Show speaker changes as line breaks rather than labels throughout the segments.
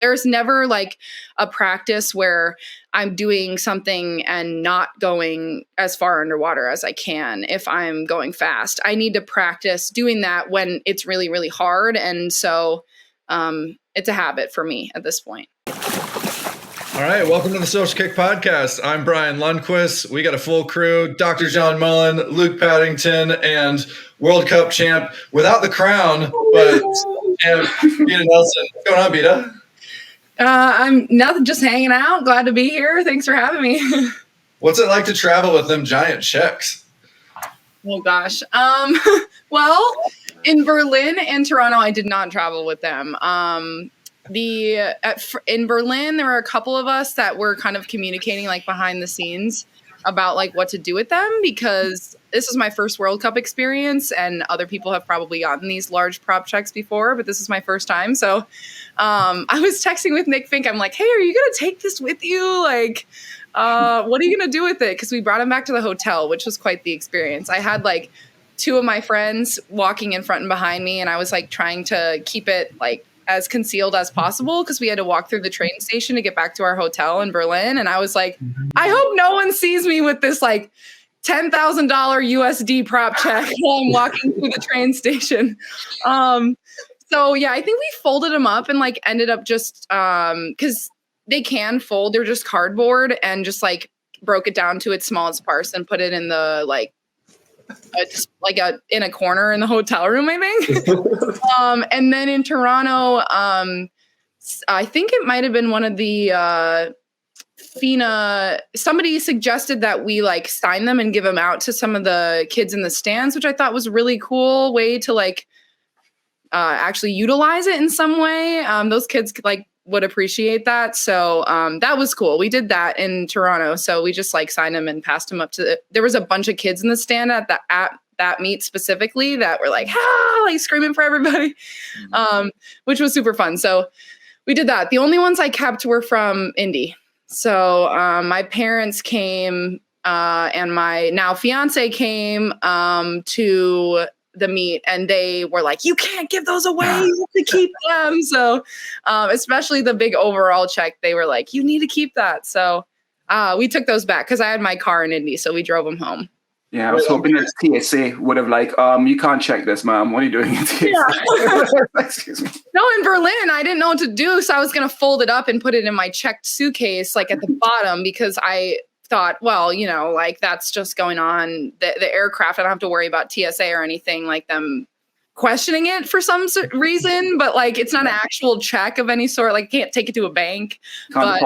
There's never like a practice where I'm doing something and not going as far underwater as I can if I'm going fast. I need to practice doing that when it's really, really hard. And so it's a habit for me at this point.
All right, welcome to the Social Kick Podcast. I'm Brian Lundquist. We got a full crew: Dr. John Mullen, Luke Paddington, and World Cup champ without the crown, but Beata Nelson. What's going on, Beata?
I'm nothing, just hanging out. Glad to be here. Thanks for having me.
What's it like to travel with them giant checks?
Oh gosh. Well, in Berlin and Toronto, I did not travel with them. In Berlin, there were a couple of us that were kind of communicating like behind the scenes about like what to do with them, because this is my first World Cup experience and other people have probably gotten these large prop checks before, but this is my first time. So I was texting with Nick Fink. I'm like, hey, are you going to take this with you? Like, what are you going to do with it? Because we brought him back to the hotel, which was quite the experience. I had like two of my friends walking in front and behind me, and I was like trying to keep it like as concealed as possible because we had to walk through the train station to get back to our hotel in Berlin. And I was like, I hope no one sees me with this like $10,000 USD prop check while I'm walking through the train station. So yeah, I think we folded them up and like ended up just because they can fold, they're just cardboard, and just like broke it down to its smallest parts and put it in the like in a corner in the hotel room, I think. And then in Toronto, I think it might have been one of the FINA, somebody suggested that we like sign them and give them out to some of the kids in the stands, which I thought was a really cool way to like actually utilize it in some way. Those kids like would appreciate that. So that was cool. We did that in Toronto. So we just like signed them and passed them up to there was a bunch of kids in the stand at that meet specifically that were like, like screaming for everybody, which was super fun. So we did that. The only ones I kept were from Indy. So my parents came and my now fiance came to the meet, and they were like, you can't give those away, you have to keep them. So especially the big overall check, they were like, you need to keep that. So we took those back because I had my car in Indy, so we drove them home.
Yeah, I was hoping that TSA would have like, you can't check this, mom. What are you doing in TSA?
Yeah.
Excuse me.
No, in Berlin, I didn't know what to do, so I was going to fold it up and put it in my checked suitcase, like at the bottom, because I thought, well, you know, like that's just going on the aircraft. I don't have to worry about TSA or anything like them questioning it for some reason, but like it's not an actual check of any sort. Like can't take it to a bank, but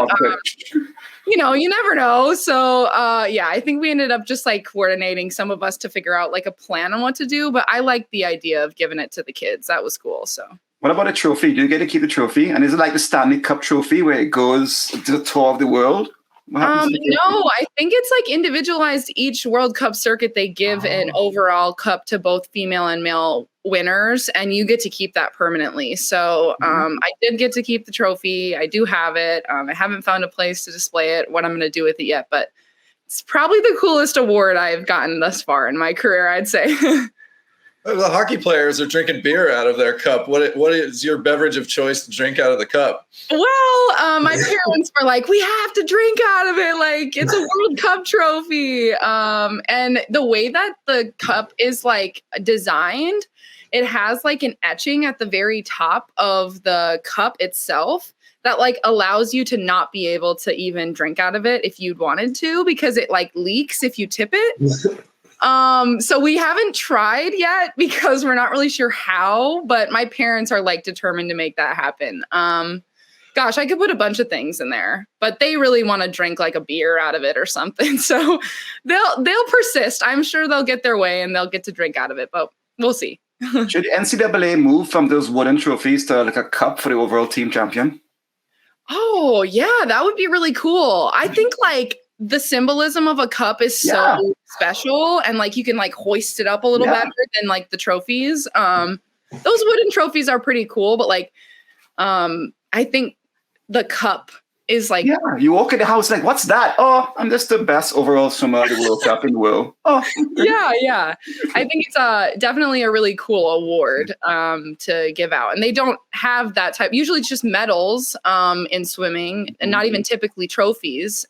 you know, you never know. So yeah, I think we ended up just like coordinating some of us to figure out like a plan on what to do. But I like the idea of giving it to the kids. That was cool. So.
What about a trophy? Do you get to keep the trophy? And is it like the Stanley Cup trophy where it goes to the tour of the world?
No, I think it's like individualized. Each World Cup circuit, they give an overall cup to both female and male winners, and you get to keep that permanently. So I did get to keep the trophy. I do have it. I haven't found a place to display it, what I'm going to do with it yet, but it's probably the coolest award I've gotten thus far in my career, I'd say.
The hockey players are drinking beer out of their cup. What is your beverage of choice to drink out of the cup?
Well, my parents were like, we have to drink out of it. Like, it's a World Cup trophy. And the way that the cup is like designed, it has like an etching at the very top of the cup itself that like allows you to not be able to even drink out of it if you'd wanted to, because it like leaks if you tip it. So we haven't tried yet because we're not really sure how, but my parents are like determined to make that happen. Gosh, I could put a bunch of things in there, but they really want to drink like a beer out of it or something. So they'll persist. I'm sure they'll get their way and they'll get to drink out of it, but we'll see.
Should NCAA move from those wooden trophies to like a cup for the overall team champion?
Oh yeah, that would be really cool. I think like the symbolism of a cup is so special, and like you can like hoist it up a little better than like the trophies. Those wooden trophies are pretty cool, but like I think the cup is like,
yeah, you walk in the house like, what's that? Oh, I'm just the best overall swimmer at the World Cup in the world. Oh,
yeah. I think it's definitely a really cool award to give out. And they don't have that type. Usually it's just medals in swimming and not even typically trophies.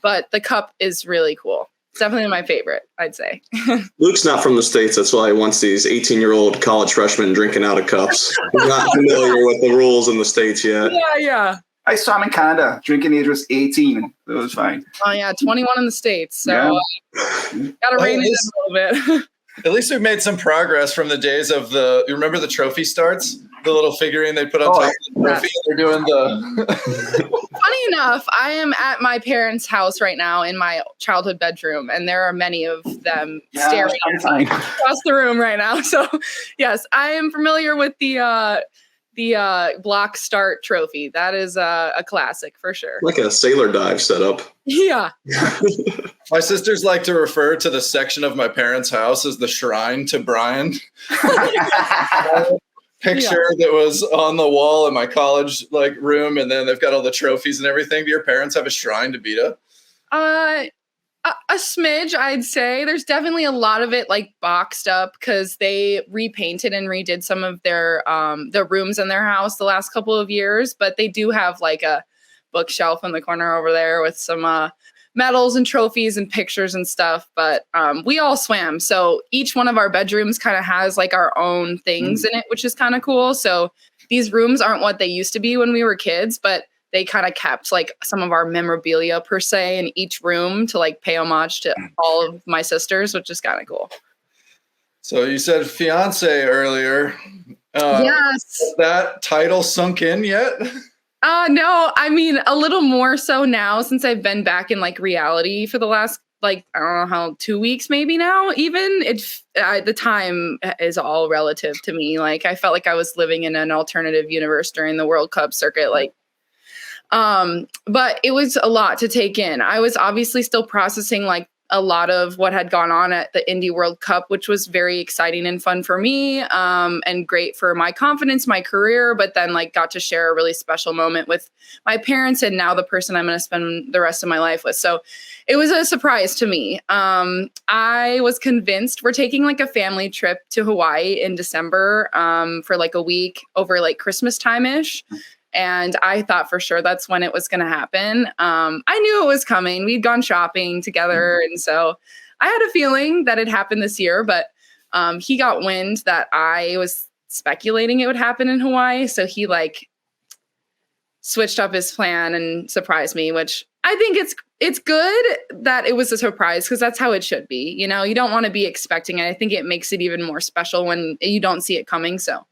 But the cup is really cool. It's definitely my favorite, I'd say.
Luke's not from the States. That's why he wants these 18-year-old college freshmen drinking out of cups. He's not familiar with the rules in the States yet.
Yeah.
I swam in Canada. Drinking age was 18. It was fine.
Oh, yeah, 21 in the States. So got to rein it in a little bit.
At least we've made some progress from the days of you remember the trophy starts? The little figurine they put on top of the trophy. They're doing
Funny enough, I am at my parents' house right now in my childhood bedroom, and there are many of them staring across the room right now. So, yes, I am familiar with the block start trophy. That is a classic for sure.
Like a sailor dive setup.
Yeah.
My sisters like to refer to the section of my parents' house as the shrine to Brian. Picture that was on the wall in my college room, and then they've got all the trophies and everything. Do your parents have a shrine to Beata?
A smidge, I'd say. There's definitely a lot of it boxed up because they repainted and redid some of their rooms in their house the last couple of years. But they do have a bookshelf in the corner over there with some medals and trophies and pictures and stuff. But we all swam, so each one of our bedrooms kind of has our own things in it, which is kind of cool. So these rooms aren't what they used to be when we were kids, but they kind of kept some of our memorabilia per se in each room to pay homage to all of my sisters, which is kind of cool.
So you said fiance earlier.
Yes.
Has that title sunk in yet?
No, I mean a little more so now since I've been back in reality for the last I don't know how 2 weeks maybe now. Even the time is all relative to me. I felt like I was living in an alternative universe during the World Cup circuit. But it was a lot to take in. I was obviously still processing a lot of what had gone on at the Indie World Cup, which was very exciting and fun for me, and great for my confidence, my career, but then got to share a really special moment with my parents and now the person I'm going to spend the rest of my life with. So it was a surprise to me. I was convinced we're taking a family trip to Hawaii in December, for a week over Christmas time-ish. And I thought for sure that's when it was going to happen. I knew it was coming. We'd gone shopping together. And so I had a feeling that it happened this year, but he got wind that I was speculating it would happen in Hawaii. So he switched up his plan and surprised me, which I think it's good that it was a surprise because that's how it should be. You don't want to be expecting it. I think it makes it even more special when you don't see it coming. So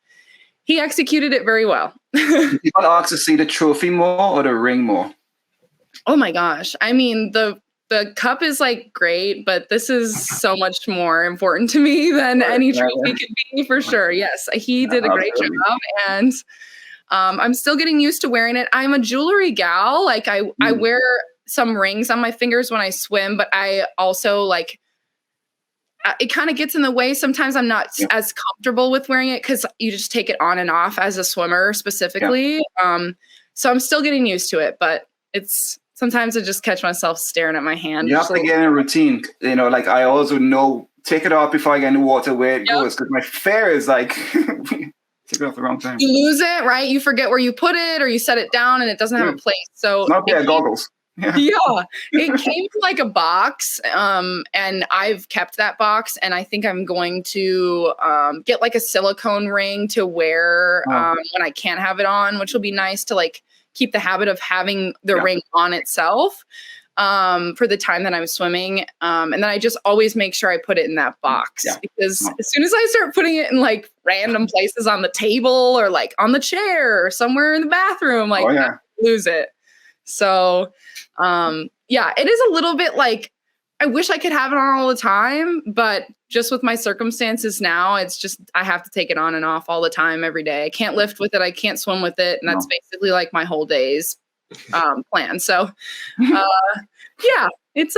he executed it very well.
You got asked to see the trophy more or the ring more?
Oh my gosh. I mean, the cup is great, but this is so much more important to me than any trophy could be for sure. Yes, he did a great job. And I'm still getting used to wearing it. I'm a jewelry gal. I wear some rings on my fingers when I swim, but I also it kind of gets in the way. Sometimes I'm not as comfortable with wearing it because you just take it on and off as a swimmer specifically. Yeah. So I'm still getting used to it, but sometimes I just catch myself staring at my hand.
You have to get in a routine. I also know, take it off before I get in the water where it goes. Because my fear is take it off the wrong time.
You lose it, right? You forget where you put it or you set it down and it doesn't have a place. So
not bad goggles.
Yeah, it came in a box, and I've kept that box, and I think I'm going to get a silicone ring to wear when I can't have it on, which will be nice to keep the habit of having the ring on itself for the time that I'm swimming, and then I just always make sure I put it in that box because as soon as I start putting it in random places on the table or on the chair or somewhere in the bathroom, I lose it. So, it is a little bit I wish I could have it on all the time, but just with my circumstances now, it's just, I have to take it on and off all the time, every day. I can't lift with it. I can't swim with it. And that's basically my whole day's, plan. So, it's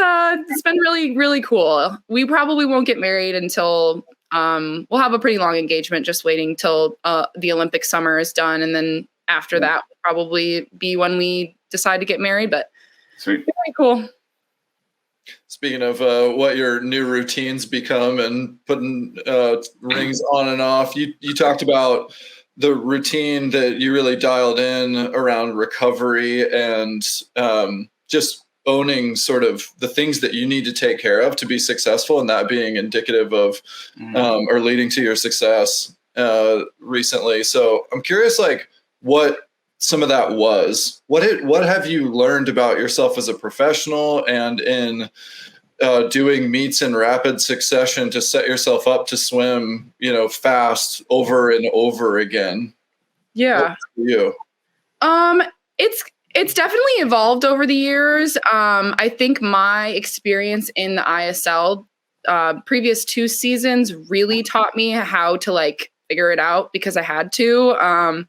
been really, really cool. We probably won't get married until, we'll have a pretty long engagement, just waiting till, the Olympic summer is done. And then after that will probably be when we decide to get married, but
Sweet.
very cool.
Speaking of what your new routines become and putting rings on and off, you talked about the routine that you really dialed in around recovery and just owning sort of the things that you need to take care of to be successful, and that being indicative of or leading to your success recently. So I'm curious, like, what some of that was. What have you learned about yourself as a professional and in doing meets in rapid succession to set yourself up to swim, fast over and over again?
Yeah.
You.
It's definitely evolved over the years. I think my experience in the ISL previous 2 seasons really taught me how to like figure it out because I had to.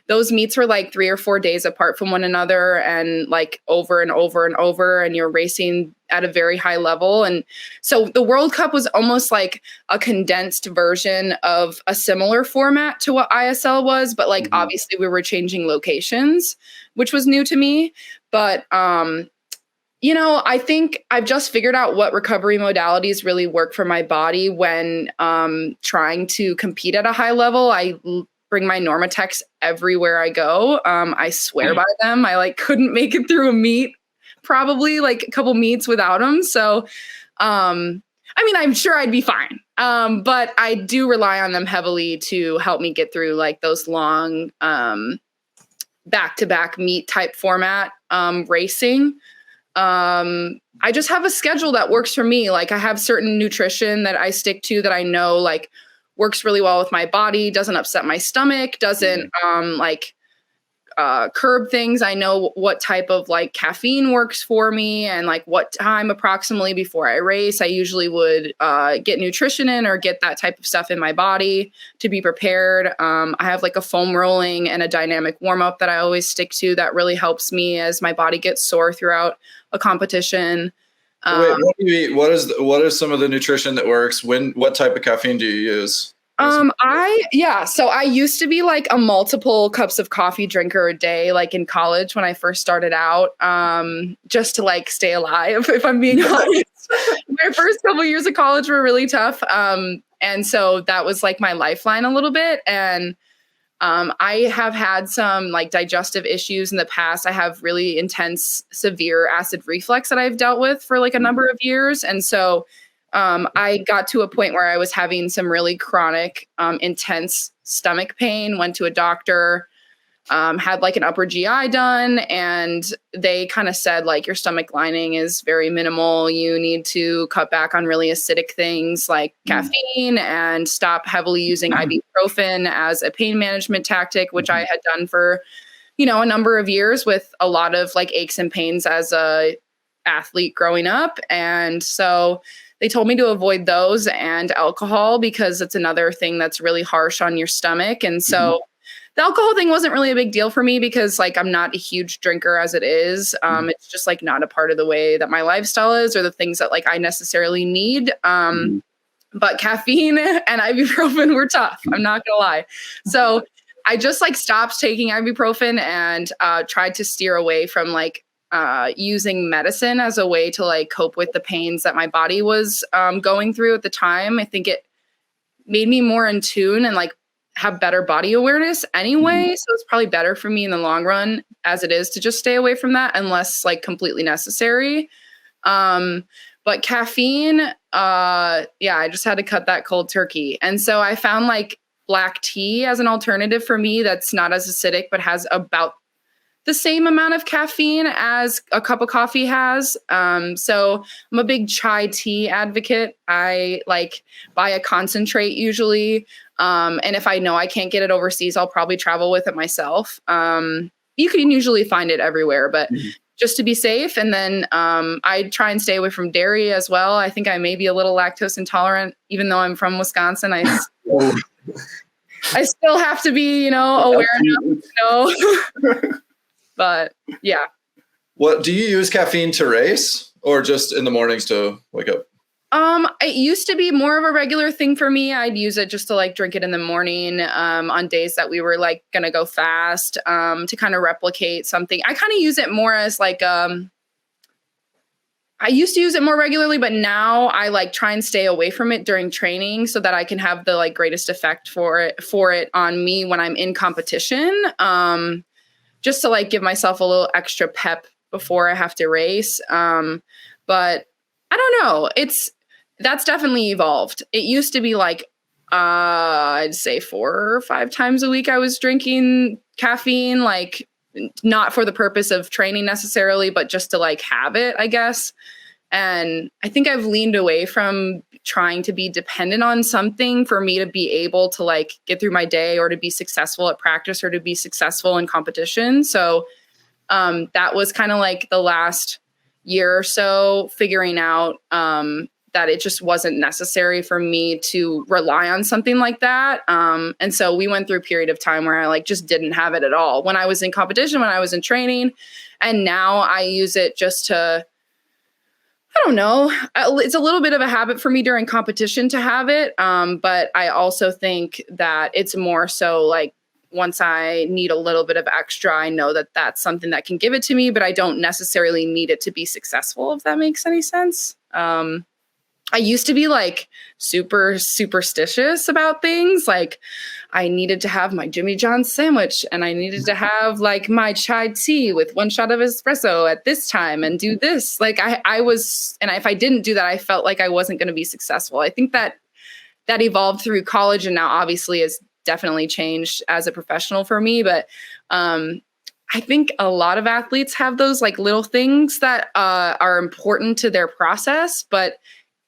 Those meets were like 3 or 4 days apart from one another and like over and over and over, and you're racing at a very high level. And so the World Cup was almost like a condensed version of a similar format to what ISL was, but like obviously we were changing locations, which was new to me. But I think I've just figured out what recovery modalities really work for my body when trying to compete at a high level. I bring my Normatex everywhere I go. I swear by them. I like couldn't make it through a meet, probably like a couple meets without them. So, I'm sure I'd be fine. But I do rely on them heavily to help me get through like those long back-to-back meet type format racing. I just have a schedule that works for me. Like I have certain nutrition that I stick to that I know like works really well with my body, doesn't upset my stomach, doesn't curb things. I know what type of like caffeine works for me and like what time approximately before I race. I usually would get nutrition in or get that type of stuff in my body to be prepared. I have like a foam rolling and a dynamic warm up that I always stick to that really helps me as my body gets sore throughout a competition.
Wait, what do you eat? What is some of the nutrition that works? What type of caffeine do you use?
So I used to be like a multiple cups of coffee drinker a day, like in college when I first started out, just to like stay alive, if I'm being honest. My first couple years of college were really tough. And so that was like my lifeline a little bit. And I have had some like digestive issues in the past. I have really intense, severe acid reflux that I've dealt with for like a number of years. And so I got to a point where I was having some really chronic, intense stomach pain, went to a doctor, had like an upper GI done, and they kind of said like your stomach lining is very minimal. You need to cut back on really acidic things like caffeine and stop heavily using ibuprofen as a pain management tactic, which I had done for, a number of years with a lot of like aches and pains as a athlete growing up. And so they told me to avoid those and alcohol because it's another thing that's really harsh on your stomach. And so the alcohol thing wasn't really a big deal for me because like I'm not a huge drinker as it is. It's just like not a part of the way that my lifestyle is or the things that like I necessarily need. But caffeine and ibuprofen were tough. I'm not gonna lie. So I just like stopped taking ibuprofen and tried to steer away from like using medicine as a way to like cope with the pains that my body was going through at the time. I think it made me more in tune and like have better body awareness anyway. So it's probably better for me in the long run as it is to just stay away from that unless like completely necessary. But caffeine, I just had to cut that cold turkey. And so I found like black tea as an alternative for me that's not as acidic, but has about the same amount of caffeine as a cup of coffee has. So I'm a big chai tea advocate. I like buy a concentrate usually. And if I know I can't get it overseas, I'll probably travel with it myself. You can usually find it everywhere, but just to be safe. And then I try and stay away from dairy as well. I think I may be a little lactose intolerant, even though I'm from Wisconsin. I still have to be, aware enough, But yeah.
What do you use caffeine to race or just in the mornings to wake up?
It used to be more of a regular thing for me. I'd use it just to like drink it in the morning, on days that we were like gonna go fast, to kind of replicate something. I kind of use it more as like, I used to use it more regularly, but now I like try and stay away from it during training so that I can have the like greatest effect for it on me when I'm in competition. Just to like give myself a little extra pep before I have to race. But I don't know. That's definitely evolved. It used to be like, I'd say 4 or 5 times a week I was drinking caffeine, like not for the purpose of training necessarily, but just to like have it, I guess. And I think I've leaned away from trying to be dependent on something for me to be able to like get through my day or to be successful at practice or to be successful in competition. So that was kind of like the last year or so figuring out that it just wasn't necessary for me to rely on something like that. And so we went through a period of time where I like just didn't have it at all when I was in competition, when I was in training. And now I use it just to, I don't know. It's a little bit of a habit for me during competition to have it. But I also think that it's more so like once I need a little bit of extra, I know that that's something that can give it to me, but I don't necessarily need it to be successful, if that makes any sense. I used to be like super superstitious about things. Like I needed to have my Jimmy John's sandwich and I needed to have like my chai tea with 1 shot of espresso at this time and do this. Like I was, and if I didn't do that, I felt like I wasn't going to be successful. I think that evolved through college and now obviously has definitely changed as a professional for me. But I think a lot of athletes have those like little things that are important to their process. But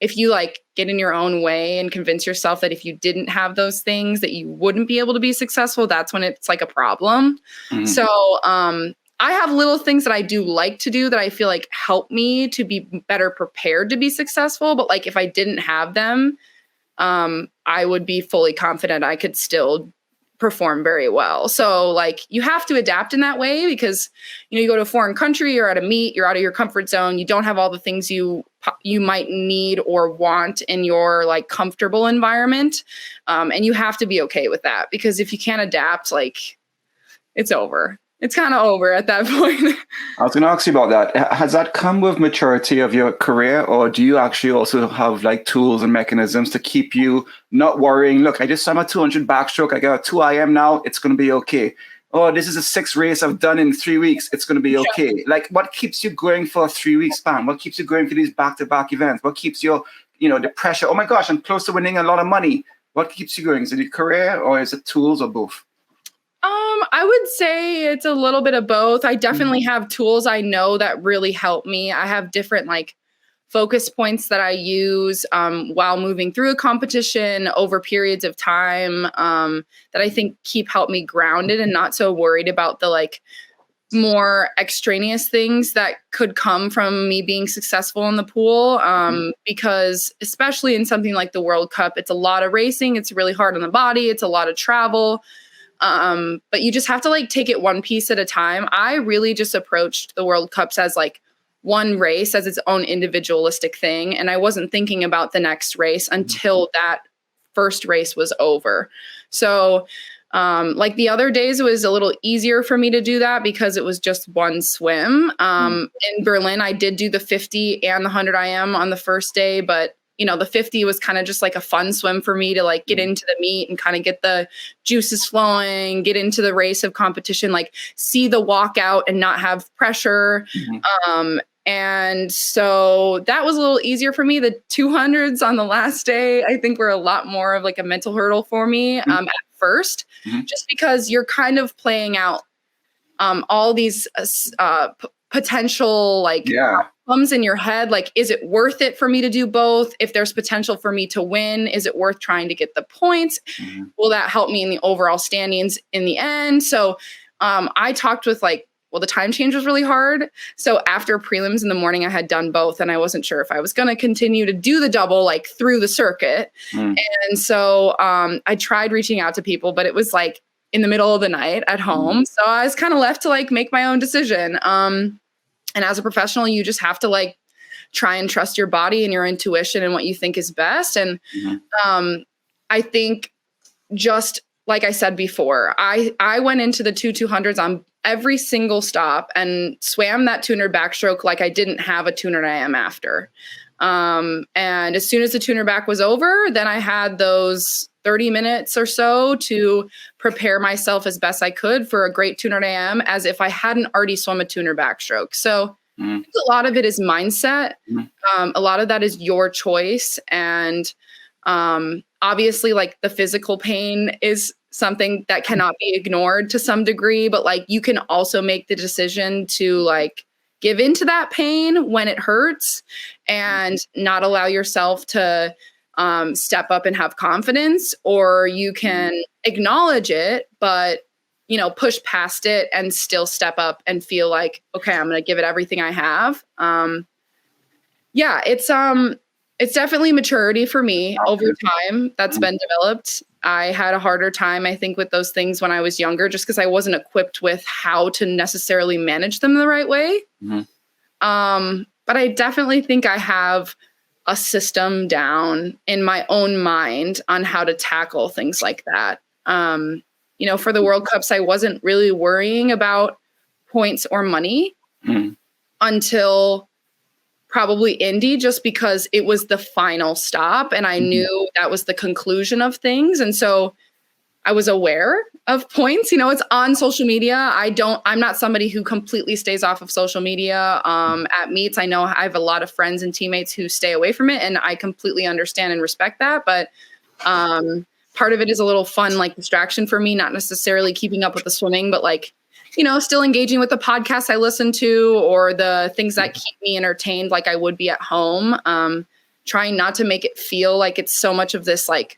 if you like get in your own way and convince yourself that if you didn't have those things that you wouldn't be able to be successful, that's when it's like a problem. Mm-hmm. So I have little things that I do like to do that I feel like help me to be better prepared to be successful. But like if I didn't have them, I would be fully confident I could still perform very well. So like you have to adapt in that way because, you know, you go to a foreign country, you're at a meet, you're out of your comfort zone. You don't have all the things you might need or want in your like comfortable environment. And you have to be okay with that because if you can't adapt, like it's over. It's kind of over at that point.
I was going to ask you about that. Has that come with maturity of your career, or do you actually also have like tools and mechanisms to keep you not worrying? Look, I just saw my 200 backstroke. I got a 2 IM now. It's going to be okay. Oh, this is a 6th race I've done in 3 weeks. It's going to be okay. Yeah. Like, what keeps you going for a 3-week span? What keeps you going for these back-to-back events? What keeps your, the pressure? Oh my gosh, I'm close to winning a lot of money. What keeps you going? Is it your career or is it tools or both?
I would say it's a little bit of both. I definitely have tools I know that really help me. I have different like focus points that I use while moving through a competition over periods of time that I think help me grounded and not so worried about the like more extraneous things that could come from me being successful in the pool. Because especially in something like the World Cup, it's a lot of racing. It's really hard on the body. It's a lot of travel. But you just have to like take it one piece at a time. I really just approached the World Cups as like one race as its own individualistic thing. And I wasn't thinking about the next race until that first race was over. So, like the other days, it was a little easier for me to do that because it was just one swim. In Berlin, I did do the 50 and the 100 IM on the first day, but the 50 was kind of just like a fun swim for me to like get into the meet and kind of get the juices flowing, get into the race of competition, like see the walkout and not have pressure. And so that was a little easier for me. The 200s on the last day, I think were a lot more of like a mental hurdle for me at first, just because you're kind of playing out all these potential like outcomes in your head. Like, is it worth it for me to do both? If there's potential for me to win, is it worth trying to get the points? Will that help me in the overall standings in the end? So I talked with the time change was really hard. So after prelims in the morning, I had done both and I wasn't sure if I was going to continue to do the double like through the circuit. And so I tried reaching out to people, but it was like in the middle of the night at home. So I was kind of left to like make my own decision. And as a professional, you just have to like try and trust your body and your intuition and what you think is best. And I think, just like I said before, I went into the 200s on every single stop and swam that 200 backstroke like I didn't have a 200 IM after. And as soon as the 200 back was over, then I had those 30 minutes or so to prepare myself as best I could for a great 200 AM, as if I hadn't already swum a 200 backstroke. So a lot of it is mindset. A lot of that is your choice. And obviously, like, the physical pain is something that cannot be ignored to some degree, but like, you can also make the decision to like give into that pain when it hurts and not allow yourself to step up and have confidence, or you can acknowledge it, but, you know, push past it and still step up and feel like, okay, I'm going to give it everything I have. Yeah, it's definitely maturity for me over time that's been developed. I had a harder time, I think, with those things when I was younger, just because I wasn't equipped with how to necessarily manage them the right way. But I definitely think I have a system down in my own mind on how to tackle things like that. You know, for the World Cups, I wasn't really worrying about points or money until probably Indy, just because it was the final stop and I knew that was the conclusion of things. And so I was aware of points. You know, it's on social media. I'm not somebody who completely stays off of social media at meets. I know I have a lot of friends and teammates who stay away from it, and I completely understand and respect that. But part of it is a little fun, like, distraction for me, not necessarily keeping up with the swimming, but like, you know, still engaging with the podcasts I listen to or the things that keep me entertained like I would be at home. Trying not to make it feel like it's so much of this, like,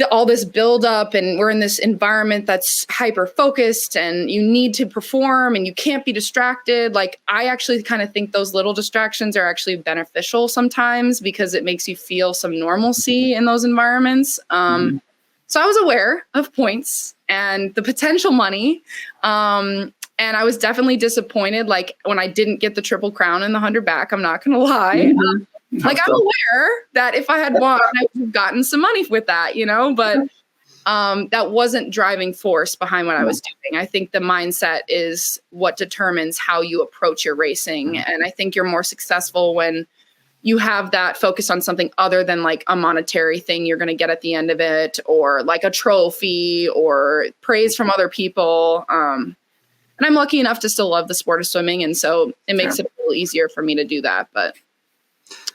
all this buildup, and we're in this environment that's hyper focused and you need to perform and you can't be distracted. Like, I actually kind of think those little distractions are actually beneficial sometimes, because it makes you feel some normalcy in those environments. So I was aware of points and the potential money. And I was definitely disappointed, like, when I didn't get the Triple Crown in the 100 back. I'm not going to lie. Like, I'm aware that if I had won, I would have gotten some money with that, you know, but that wasn't driving force behind what I was doing. I think the mindset is what determines how you approach your racing. And I think you're more successful when you have that focus on something other than like a monetary thing you're going to get at the end of it, or like a trophy or praise from other people. And I'm lucky enough to still love the sport of swimming. And so it makes it a little easier for me to do that. But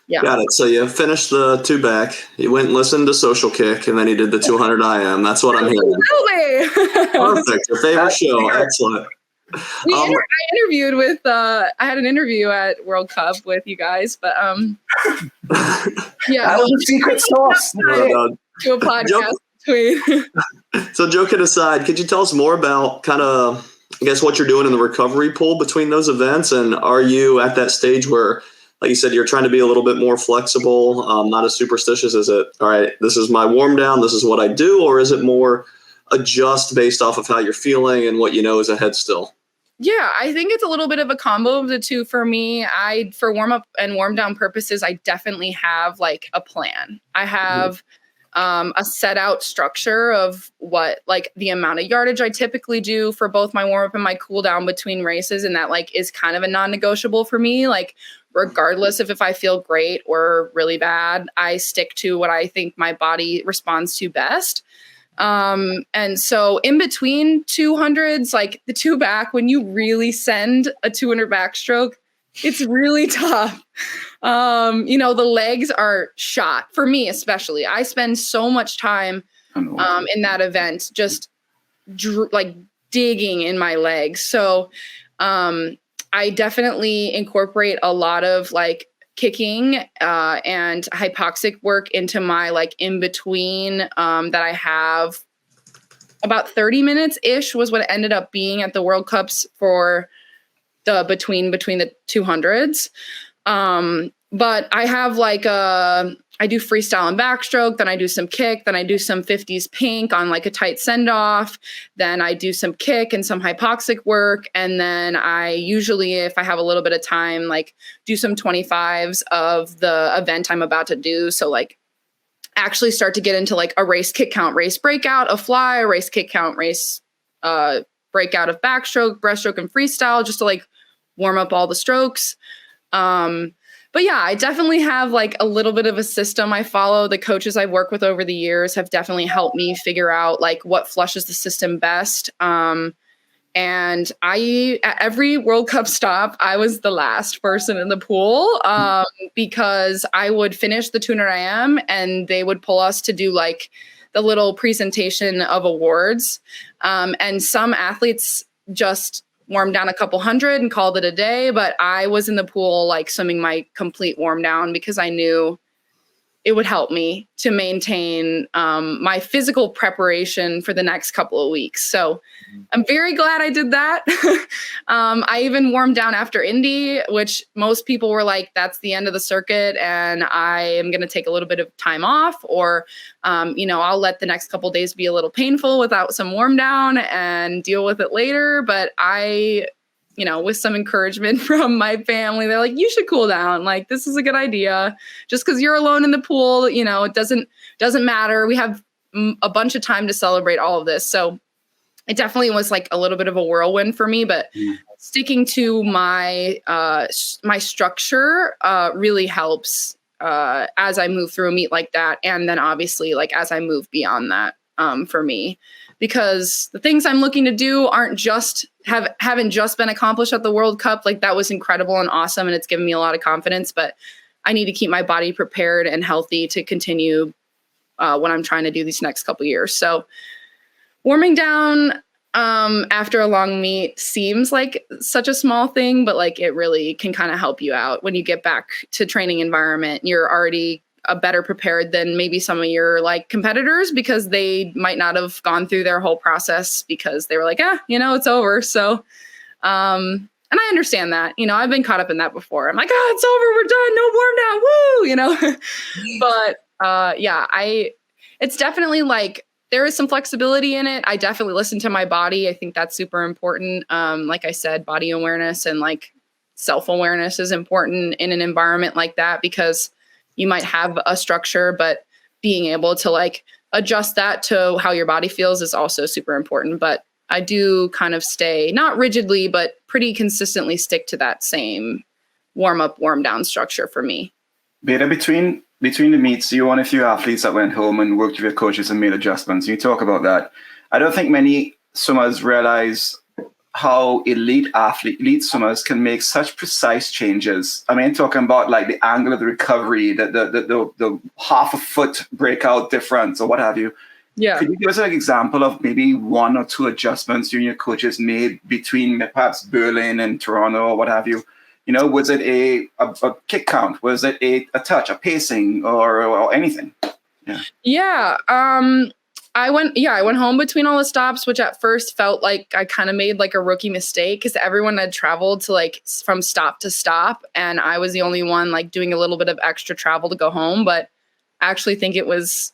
yeah.
Got it. So you finished the 2 back, you went and listened to Social Kick, and then you did the 200 IM. That's what I'm hearing.
Absolutely.
Perfect. Your favorite show. Excellent.
I interviewed with, I had an interview at World Cup with you guys, but yeah.
That was a secret sauce.
To a podcast between.
So joking aside, could you tell us more about kind of, I guess, what you're doing in the recovery pool between those events? And are you at that stage where, like you said, you're trying to be a little bit more flexible, not as superstitious? Is it, all right, this is my warm down, this is what I do? Or is it more adjust based off of how you're feeling and what you know is ahead still?
Yeah, I think it's a little bit of a combo of the two for me. For warm up and warm down purposes, I definitely have like a plan. I have a set out structure of what, like, the amount of yardage I typically do for both my warm up and my cool down between races. And that, like, is kind of a non-negotiable for me. Like, regardless of if I feel great or really bad, I stick to what I think my body responds to best. And so in between 200s, like the 2 back, when you really send a 200 backstroke, it's really tough. You know, the legs are shot for me, especially. I spend so much time, in that event, just like digging in my legs. So, I definitely incorporate a lot of like kicking and hypoxic work into my like in between that I have. About 30 minutes ish was what it ended up being at the World Cups for the between the 200s. But I have like a I do freestyle and backstroke, then I do some kick, then I do some 50s pink on like a tight send off. Then I do some kick and some hypoxic work. And then I usually, if I have a little bit of time, like do some 25s of the event I'm about to do. So like actually start to get into like a race kick count, race breakout, a fly, a race kick count, race breakout of backstroke, breaststroke, and freestyle, just to like warm up all the strokes. But yeah, I definitely have like a little bit of a system I follow. The coaches I've worked with over the years have definitely helped me figure out like what flushes the system best. And at every World Cup stop, I was the last person in the pool because I would finish the 200 IM and they would pull us to do like the little presentation of awards. And some athletes just warmed down a couple hundred and called it a day. But I was in the pool, like swimming my complete warm down because I knew it would help me to maintain my physical preparation for the next couple of weeks. So I'm very glad I did that. I even warmed down after Indy, which most people were like, that's the end of the circuit and I am going to take a little bit of time off, or, I'll let the next couple of days be a little painful without some warm down and deal with it later. But with some encouragement from my family, they're like, you should cool down. Like, this is a good idea. Just because you're alone in the pool, it doesn't matter. We have a bunch of time to celebrate all of this. So it definitely was like a little bit of a whirlwind for me, but sticking to my structure really helps as I move through a meet like that. And then obviously like as I move beyond that for me, because the things I'm looking to do haven't just been accomplished at the World Cup. Like that was incredible and awesome. And it's given me a lot of confidence, but I need to keep my body prepared and healthy to continue what I'm trying to do these next couple of years. So warming down after a long meet seems like such a small thing, but like it really can kind of help you out when you get back to training environment. You're already better prepared than maybe some of your like competitors because they might not have gone through their whole process because they were like, it's over. So, and I understand that, I've been caught up in that before. I'm like, it's over. We're done. No warm down. Woo, But it's definitely like, there is some flexibility in it. I definitely listen to my body. I think that's super important. Like I said, body awareness and like self-awareness is important in an environment like that because you might have a structure, but being able to like adjust that to how your body feels is also super important. But I do kind of stay, not rigidly, but pretty consistently stick to that same warm up, warm down structure for me.
Beata, between the meets, you're one of a few athletes that went home and worked with your coaches and made adjustments. You talk about that. I don't think many swimmers realize how elite swimmers can make such precise changes. I mean, talking about like the angle of the recovery, the half a foot breakout difference or what have you.
Yeah.
Could you give us an example of maybe one or two adjustments you and your coaches made between perhaps Berlin and Toronto or what have you? Was it a kick count? Was it a touch, a pacing or anything?
Yeah. I went home between all the stops, which at first felt like I kind of made like a rookie mistake because everyone had traveled to like from stop to stop. And I was the only one like doing a little bit of extra travel to go home. But I actually think it was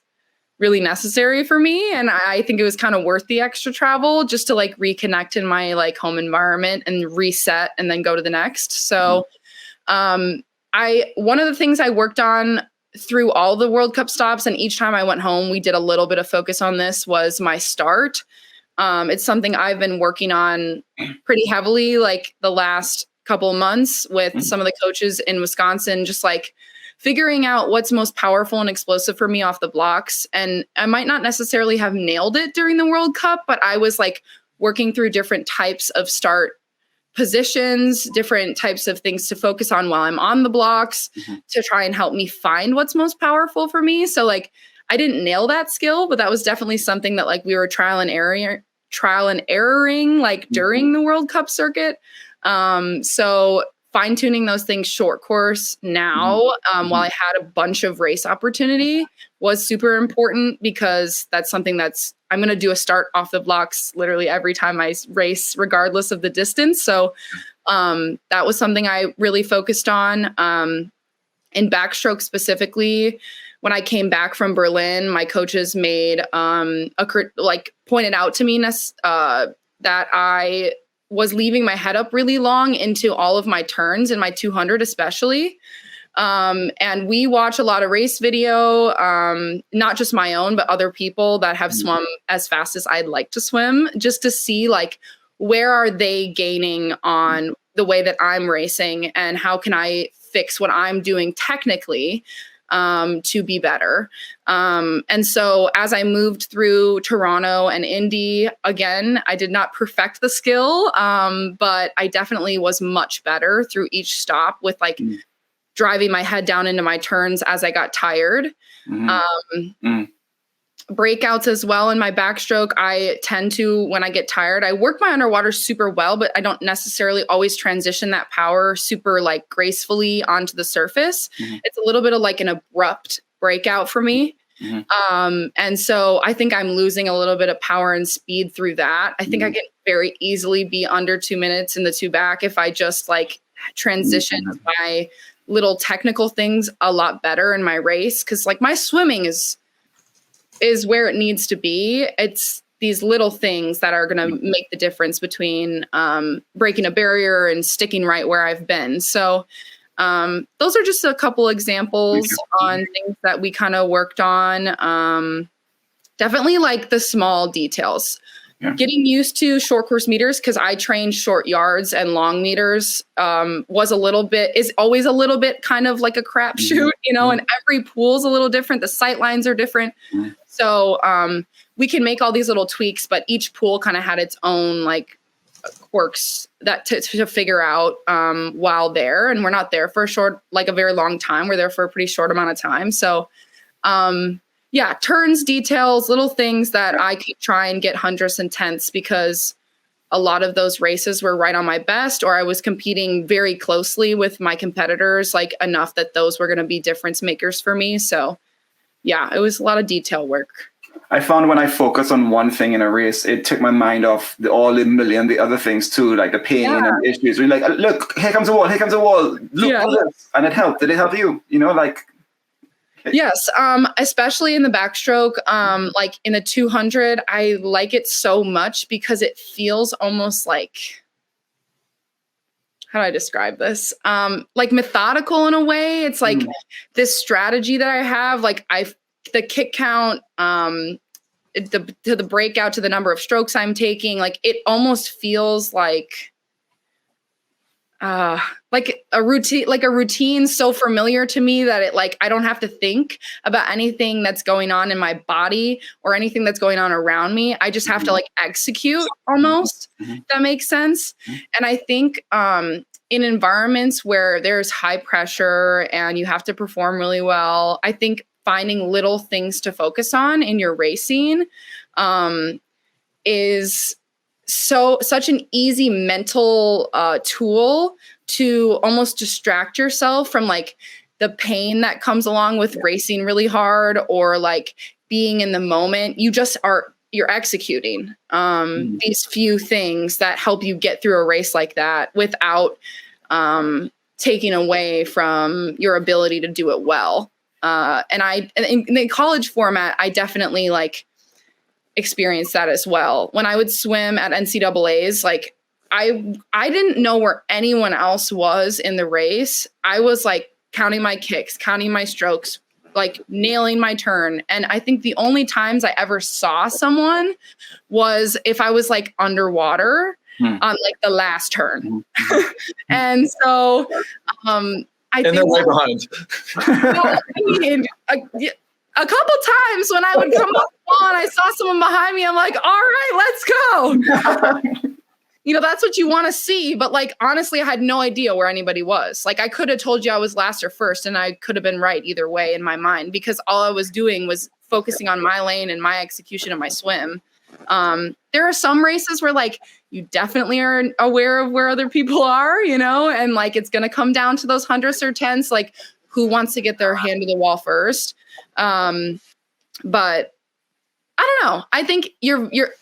really necessary for me. And I think it was kind of worth the extra travel just to like reconnect in my like home environment and reset and then go to the next. So one of the things I worked on through all the World Cup stops, and each time I went home, we did a little bit of focus on this, was my start. It's something I've been working on pretty heavily like the last couple of months with some of the coaches in Wisconsin, just like figuring out what's most powerful and explosive for me off the blocks. And I might not necessarily have nailed it during the World Cup, but I was like working through different types of start positions, different types of things to focus on while I'm on the blocks to try and help me find what's most powerful for me. So like, I didn't nail that skill, but that was definitely something that like we were trial and erroring like during the World Cup circuit. So fine tuning those things short course now, while I had a bunch of race opportunity was super important because that's something I'm going to do a start off the blocks literally every time I race, regardless of the distance. So that was something I really focused on. In backstroke specifically, when I came back from Berlin, my coaches made pointed out to me that I was leaving my head up really long into all of my turns in my 200 especially. And we watch a lot of race video, not just my own, but other people that have swum as fast as I'd like to swim, just to see like, where are they gaining on the way that I'm racing, and how can I fix what I'm doing technically to be better. And so as I moved through Toronto and Indy, again, I did not perfect the skill, but I definitely was much better through each stop with like driving my head down into my turns as I got tired. Breakouts as well in my backstroke. I tend to, when I get tired, I work my underwater super well, but I don't necessarily always transition that power super like gracefully onto the surface. It's a little bit of like an abrupt breakout for me. And so I think I'm losing a little bit of power and speed through that. I think I can very easily be under 2 minutes in the two back if I just like transition my little technical things a lot better in my race. Cause like my swimming is where it needs to be. It's these little things that are going to make the difference between breaking a barrier and sticking right where I've been. So those are just a couple examples on things that we kind of worked on. Definitely like the small details. Getting used to short course meters, because I train short yards and long meters, is always a little bit kind of like a crapshoot, and every pool's a little different. The sight lines are different. So we can make all these little tweaks, but each pool kind of had its own like quirks that to figure out while there. And we're not there for a very long time. We're there for a pretty short amount of time. So turns, details, little things that I could try and get hundredths and tenths, because a lot of those races were right on my best, or I was competing very closely with my competitors, like enough that those were going to be difference makers for me. So yeah, it was a lot of detail work.
I found when I focus on one thing in a race, it took my mind off all the million the other things too, like the pain and issues. We're like, look, here comes a wall, look at this. And it helped. Did it help you?
Yes, especially in the backstroke, like in the 200, I like it so much because it feels almost like, how do I describe this? Like methodical in a way. It's like this strategy that I have, like the kick count, to the breakout, to the number of strokes I'm taking, like it almost feels like a routine so familiar to me that it like I don't have to think about anything that's going on in my body or anything that's going on around me. I just have to like execute almost. That makes sense. And I think in environments where there's high pressure and you have to perform really well, I think finding little things to focus on in your racing is such an easy mental tool to almost distract yourself from like the pain that comes along with racing really hard, or like being in the moment. You're executing these few things that help you get through a race like that without taking away from your ability to do it well. And in the college format, I definitely like experienced that as well. When I would swim at NCAAs, like I didn't know where anyone else was in the race. I was like counting my kicks, counting my strokes, like nailing my turn. And I think the only times I ever saw someone was if I was like underwater on like the last turn. And so I think
they're right behind.
A couple times when I would come off the wall and I saw someone behind me, I'm like, all right, let's go. That's what you want to see. But like, honestly, I had no idea where anybody was. Like I could have told you I was last or first, and I could have been right either way in my mind, because all I was doing was focusing on my lane and my execution of my swim. There are some races where like you definitely are aware of where other people are, and like it's going to come down to those hundredths or tenths, like who wants to get their hand to the wall first. But I don't know. I think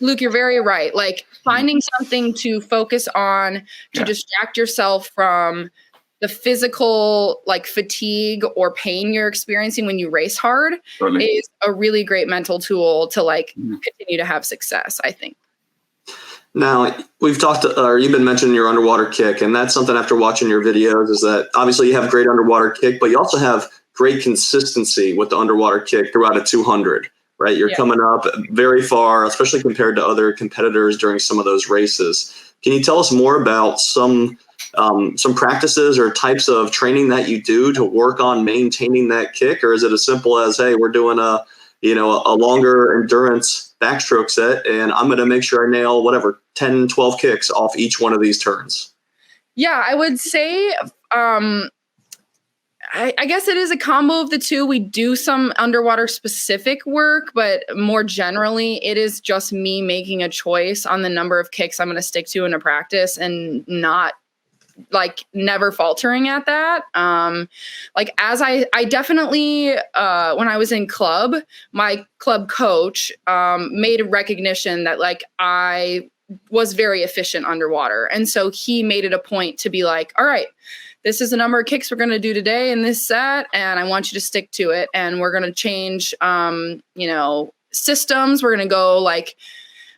Luke, you're very right. Like finding something to focus on to distract yourself from the physical like fatigue or pain you're experiencing when you race hard is a really great mental tool to like continue to have success, I think.
Now, we've talked, or you've been mentioning your underwater kick, and that's something after watching your videos is that obviously you have great underwater kick, but you also have great consistency with the underwater kick throughout a 200, right? You're coming up very far, especially compared to other competitors during some of those races. Can you tell us more about some practices or types of training that you do to work on maintaining that kick? Or is it as simple as, hey, we're doing a longer endurance backstroke set, and I'm going to make sure I nail 10, 12 kicks off each one of these turns?
Yeah, I would say, I guess it is a combo of the two. We do some underwater specific work, but more generally, it is just me making a choice on the number of kicks I'm going to stick to in a practice and not like never faltering at that. Like as I definitely, when I was in club, my club coach, made a recognition that like I was very efficient underwater. And so he made it a point to be like, all right, this is the number of kicks we're going to do today in this set. And I want you to stick to it. And we're going to change, systems. We're going to go like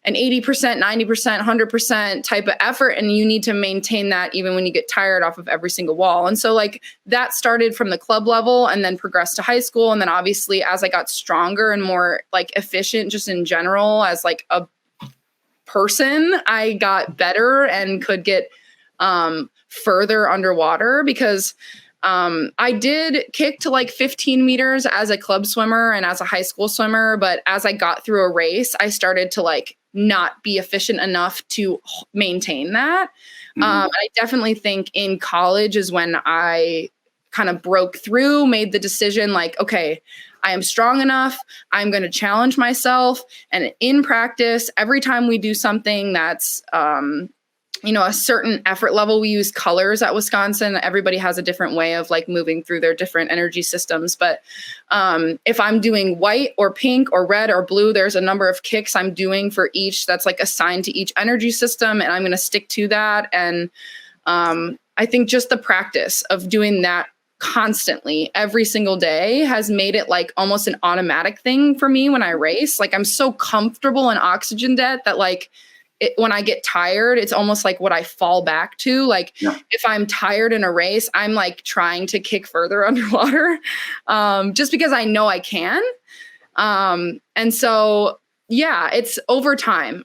an 80%, 90%, 100% type of effort. And you need to maintain that even when you get tired off of every single wall. And so like that started from the club level and then progressed to high school. And then obviously as I got stronger and more like efficient just in general as like a person, I got better and could get further underwater because I did kick to like 15 meters as a club swimmer and as a high school swimmer. But as I got through a race, I started to like not be efficient enough to maintain that. I definitely think in college is when I kind of broke through, made the decision like, okay, I am strong enough. I'm going to challenge myself. And in practice, every time we do something that's, a certain effort level, we use colors at Wisconsin. Everybody has a different way of like moving through their different energy systems. But if I'm doing white or pink or red or blue, there's a number of kicks I'm doing for each that's like assigned to each energy system. And I'm going to stick to that. And I think just the practice of doing that constantly every single day has made it like almost an automatic thing for me when I race. Like I'm so comfortable in oxygen debt that like when I get tired, it's almost like what I fall back to. Like if I'm tired in a race, I'm like trying to kick further underwater just because I know I can. And so, yeah, it's over time.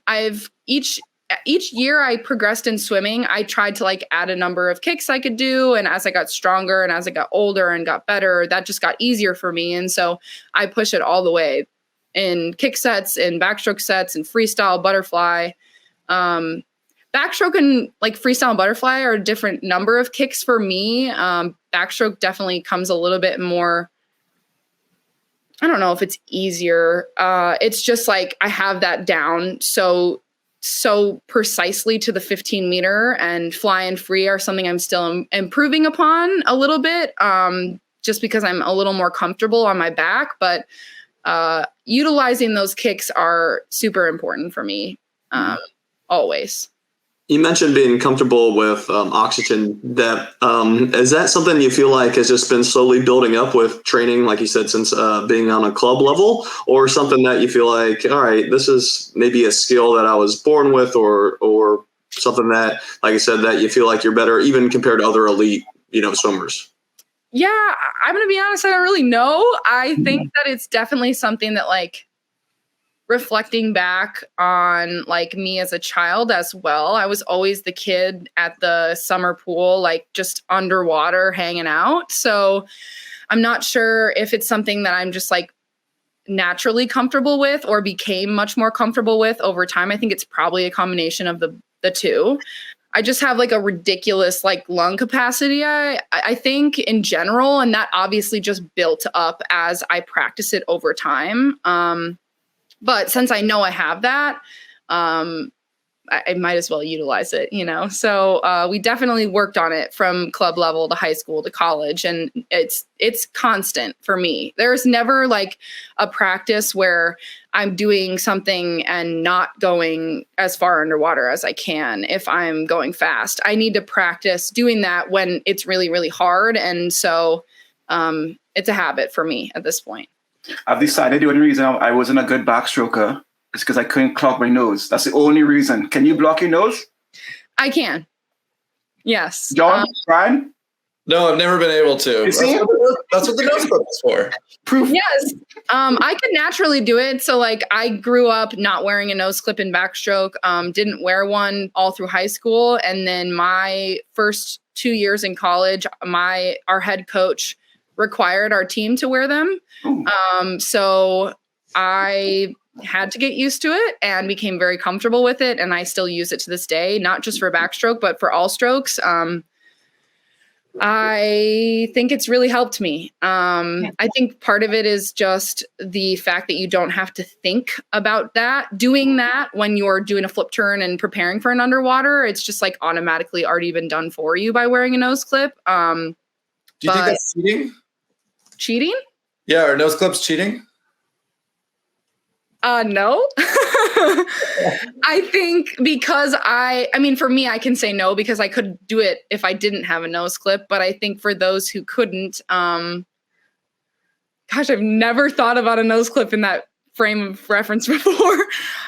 Each year I progressed in swimming. I tried to like add a number of kicks I could do. And as I got stronger and as I got older and got better, that just got easier for me. And so I push it all the way in kick sets, in backstroke sets, and freestyle, butterfly. Backstroke and like freestyle and butterfly are a different number of kicks for me. Backstroke definitely comes a little bit more, I don't know if it's easier. It's just like I have that down so precisely to the 15 meter, and fly and free are something I'm still improving upon a little bit, just because I'm a little more comfortable on my back. But utilizing those kicks are super important for me. Always.
You mentioned being comfortable with oxygen depth. Is that something you feel like has just been slowly building up with training, like you said, since being on a club level, or something that you feel like, all right, this is maybe a skill that I was born with, or something that, like I said, that you feel like you're better even compared to other elite, swimmers?
Yeah, I'm going to be honest. I don't really know. I think that it's definitely something that like, reflecting back on like me as a child as well, I was always the kid at the summer pool, like just underwater hanging out. So I'm not sure if it's something that I'm just like naturally comfortable with or became much more comfortable with over time. I think it's probably a combination of the two. I just have like a ridiculous like lung capacity, I think in general. And that obviously just built up as I practice it over time. But since I know I have that, I might as well utilize it, So we definitely worked on it from club level to high school to college, and it's constant for me. There's never like a practice where I'm doing something and not going as far underwater as I can. If I'm going fast, I need to practice doing that when it's really, really hard. And so it's a habit for me at this point.
I've decided the only reason I wasn't a good backstroker is because I couldn't clock my nose. That's the only reason. Can you block your nose?
I can. Yes.
John, Brian?
No, I've never been able to.
You see?
That's what the nose clip is for.
Proof.
Yes. I could naturally do it. So like I grew up not wearing a nose clip in backstroke, didn't wear one all through high school. And then my first 2 years in college, our head coach required our team to wear them. So I had to get used to it and became very comfortable with it. And I still use it to this day, not just for backstroke, but for all strokes. I think it's really helped me. I think part of it is just the fact that you don't have to think about doing that when you're doing a flip turn and preparing for an underwater. It's just like automatically already been done for you by wearing a nose clip.
Do you think that's cheating?
Cheating?
Yeah, are nose clips cheating?
No. I think because for me, I can say no because I could do it if I didn't have a nose clip. But I think for those who couldn't, I've never thought about a nose clip in that frame of reference before.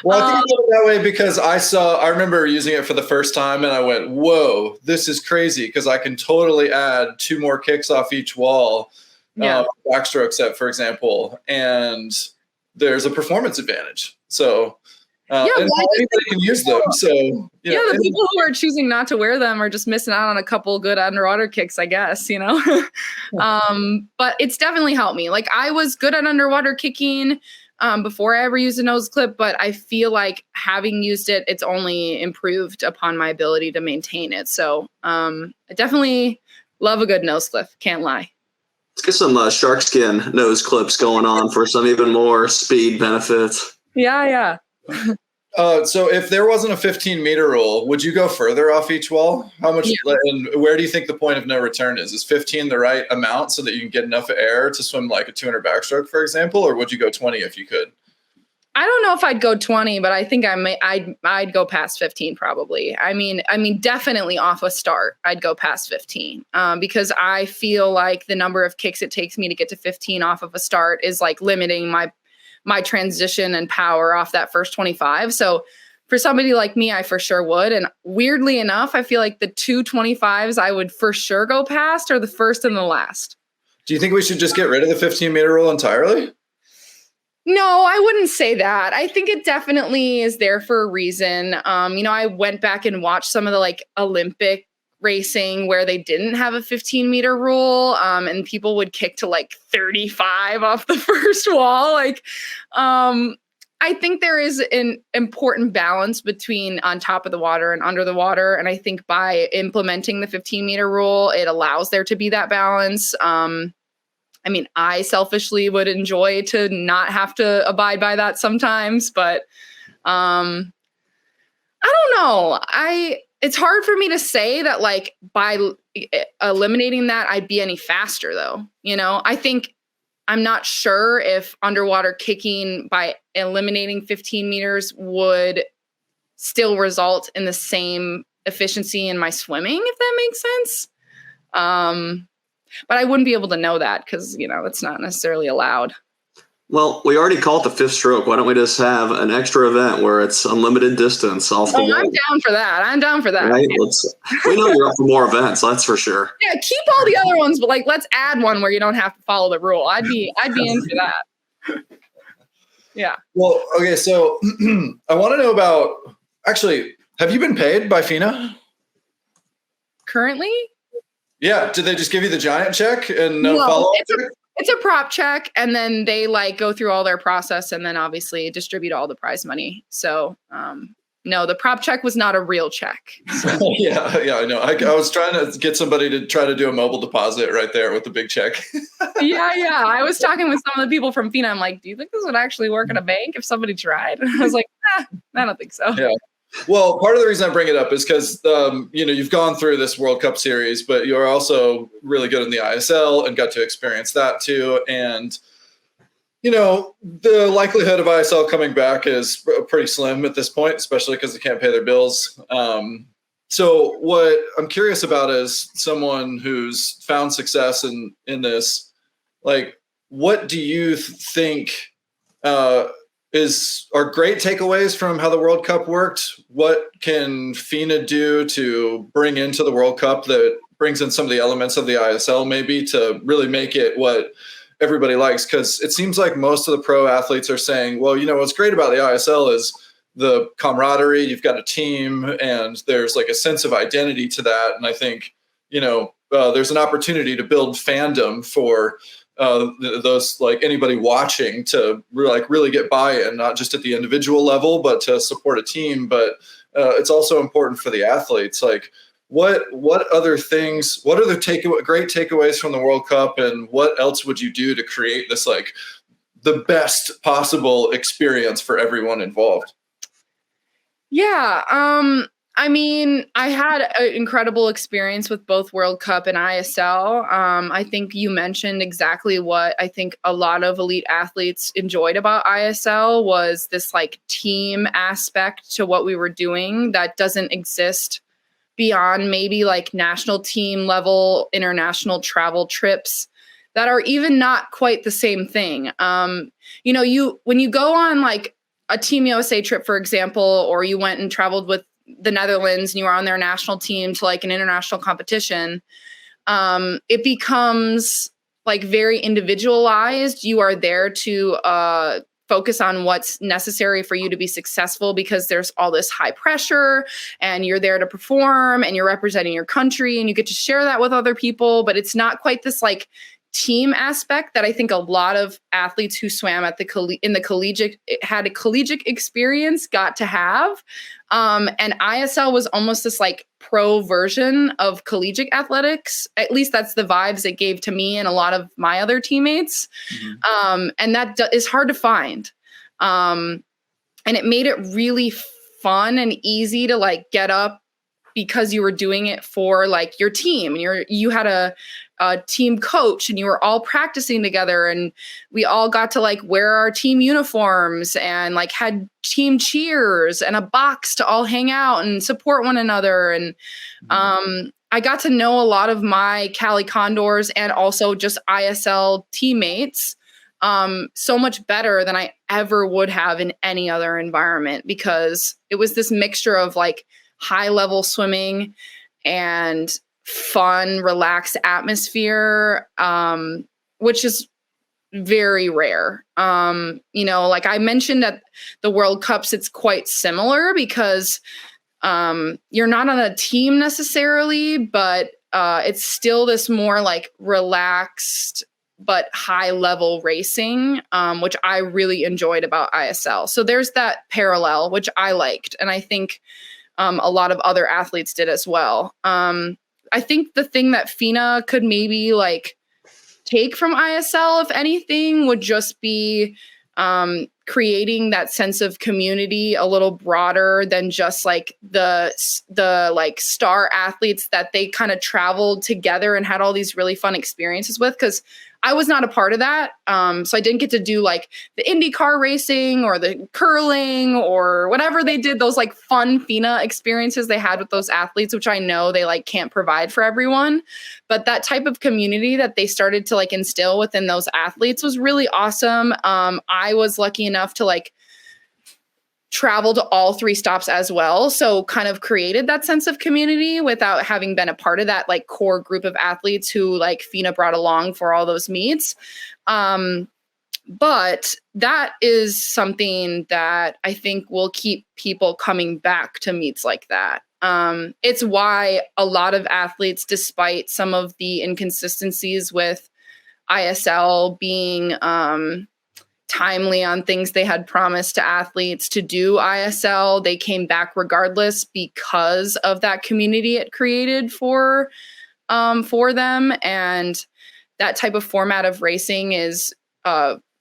Well, I think about it that way because I remember using it for the first time and I went, whoa, this is crazy because I can totally add 2 more kicks off each wall. Backstroke set, for example, and there's a performance advantage. So, and anybody can use them. So,
the people who are choosing not to wear them are just missing out on a couple good underwater kicks, I guess, But it's definitely helped me. Like I was good at underwater kicking before I ever used a nose clip, but I feel like having used it, it's only improved upon my ability to maintain it. So, I definitely love a good nose clip. Can't lie.
Let's get some shark skin nose clips going on for some even more speed benefits.
Yeah.
So if there wasn't a 15-meter rule, would you go further off each wall? How much? Yeah. And where do you think the point of no return is? Is 15 the right amount so that you can get enough air to swim like a 200 backstroke, for example, or would you go 20 if you could?
I don't know if I'd go 20, but I think I'd go past 15 probably. I mean, definitely off a start, I'd go past 15 because I feel like the number of kicks it takes me to get to 15 off of a start is like limiting my transition and power off that first 25. So for somebody like me, I for sure would. And weirdly enough, I feel like the 2 25s I would for sure go past are the first and the last.
Do you think we should just get rid of the 15-meter rule entirely?
No, I wouldn't say that. I think it definitely is there for a reason. I went back and watched some of the like Olympic racing where they didn't have a 15-meter rule, and people would kick to like 35 off the first wall. Like, I think there is an important balance between on top of the water and under the water. And I think by implementing the 15-meter rule, it allows there to be that balance. I selfishly would enjoy to not have to abide by that sometimes, but I don't know. It's hard for me to say that like by eliminating that, I'd be any faster though. I think I'm not sure if underwater kicking by eliminating 15 meters would still result in the same efficiency in my swimming, if that makes sense. But I wouldn't be able to know that because, it's not necessarily allowed.
Well, we already call it the 5th stroke. Why don't we just have an extra event where it's unlimited distance off the wall?
I'm down for that.
Right? We know you're up for more events, that's for sure.
Yeah, keep all the other ones, but like let's add one where you don't have to follow the rule. I'd be in for that. Yeah.
Well, okay, so I want to know about actually, have you been paid by FINA?
Currently?
Yeah. Did they just give you the giant check and no follow-up?
It's a prop check, and then they like go through all their process and then obviously distribute all the prize money. So no, the prop check was not a real check. So.
yeah, I know. I was trying to get somebody to try to do a mobile deposit right there with the big check.
yeah. I was talking with some of the people from FINA. I'm like, do you think this would actually work at a bank if somebody tried? I was like, I don't think so.
Yeah. Well, part of the reason I bring it up is because, you've gone through this World Cup series, but you're also really good in the ISL and got to experience that too. And, the likelihood of ISL coming back is pretty slim at this point, especially because they can't pay their bills. So what I'm curious about is someone who's found success in this, like, what do you think are great takeaways from how the World Cup worked? What can FINA do to bring into the World Cup that brings in some of the elements of the ISL maybe to really make it what everybody likes? Because it seems like most of the pro athletes are saying, well, what's great about the ISL is the camaraderie. You've got a team and there's like a sense of identity to that. And I think, there's an opportunity to build fandom for those, like anybody watching, to really get buy-in, not just at the individual level, but to support a team. But it's also important for the athletes. Like, what other things, what are the great takeaways from the World Cup, and what else would you do to create this, like, the best possible experience for everyone involved?
Yeah. I mean, I had an incredible experience with both World Cup and ISL. I think you mentioned exactly what I think a lot of elite athletes enjoyed about ISL was this like team aspect to what we were doing that doesn't exist beyond maybe like national team level international travel trips that are even not quite the same thing. When you go on like a Team USA trip, for example, or you went and traveled with the Netherlands and you were on their national team to like an international competition, it becomes like very individualized. You are there to focus on what's necessary for you to be successful because there's all this high pressure and you're there to perform and you're representing your country and you get to share that with other people. But it's not quite this like team aspect that I think a lot of athletes who swam at had a collegiate experience got to have. And ISL was almost this like pro version of collegiate athletics. At least that's the vibes it gave to me and a lot of my other teammates. Mm-hmm. And that is hard to find. And it made it really fun and easy to like get up because you were doing it for like your team and you had a team coach and you were all practicing together and we all got to like wear our team uniforms and like had team cheers and a box to all hang out and support one another. And I got to know a lot of my Cali Condors and also just ISL teammates so much better than I ever would have in any other environment because it was this mixture of like high level swimming and fun, relaxed atmosphere, which is very rare. Like I mentioned at the World Cups, it's quite similar because you're not on a team necessarily, but it's still this more like relaxed but high level racing, which I really enjoyed about ISL. So there's that parallel, which I liked. And I think a lot of other athletes did as well. I think the thing that FINA could maybe like take from ISL, if anything, would just be creating that sense of community a little broader than just like the like star athletes that they kind of traveled together and had all these really fun experiences with. Because I was not a part of that. So I didn't get to do like the IndyCar racing or the curling or whatever they did, those like fun FINA experiences they had with those athletes, which I know they like can't provide for everyone. But that type of community that they started to like instill within those athletes was really awesome. I was lucky enough to like travel to all three stops as well. So kind of created that sense of community without having been a part of that like core group of athletes who like FINA brought along for all those meets. But that is something that I think will keep people coming back to meets like that. It's why a lot of athletes, despite some of the inconsistencies with ISL being timely on things they had promised to athletes to do ISL, they came back regardless because of that community it created for them. And that type of format of racing is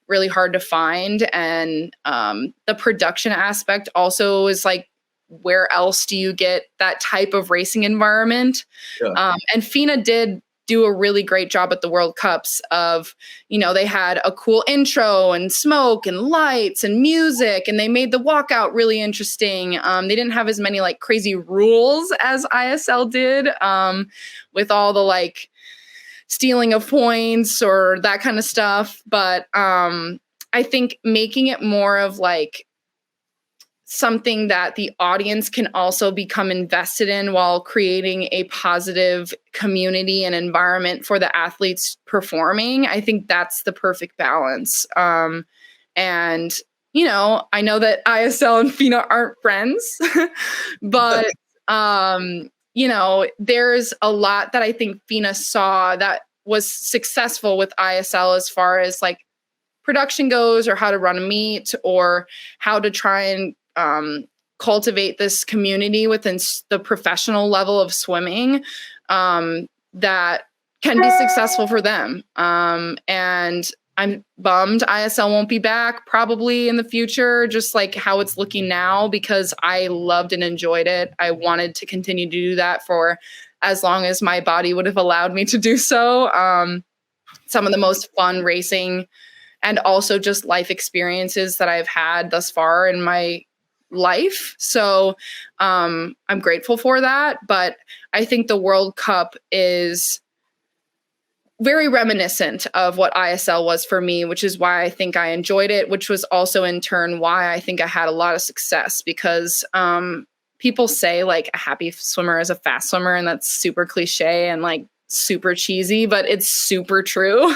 really hard to find. And the production aspect also is like where else do you get that type of racing environment?
Yeah.
And FINA did do a really great job at the World Cups of, they had a cool intro and smoke and lights and music, and they made the walkout really interesting. They didn't have as many like crazy rules as ISL did, with all the like stealing of points or that kind of stuff. But I think making it more of like something that the audience can also become invested in while creating a positive community and environment for the athletes performing, I think that's the perfect balance. And, I know that ISL and FINA aren't friends, but, there's a lot that I think FINA saw that was successful with ISL as far as like production goes, or how to run a meet, or how to try and cultivate this community within the professional level of swimming, that can be successful for them. And I'm bummed ISL won't be back probably in the future, just like how it's looking now, because I loved and enjoyed it. I wanted to continue to do that for as long as my body would have allowed me to do so. Some of the most fun racing and also just life experiences that I've had thus far in my life. So I'm grateful for that. But I think the World Cup is very reminiscent of what ISL was for me, which is why I think I enjoyed it, which was also in turn why I think I had a lot of success, because people say like a happy swimmer is a fast swimmer, and that's super cliche and like super cheesy, but it's super true.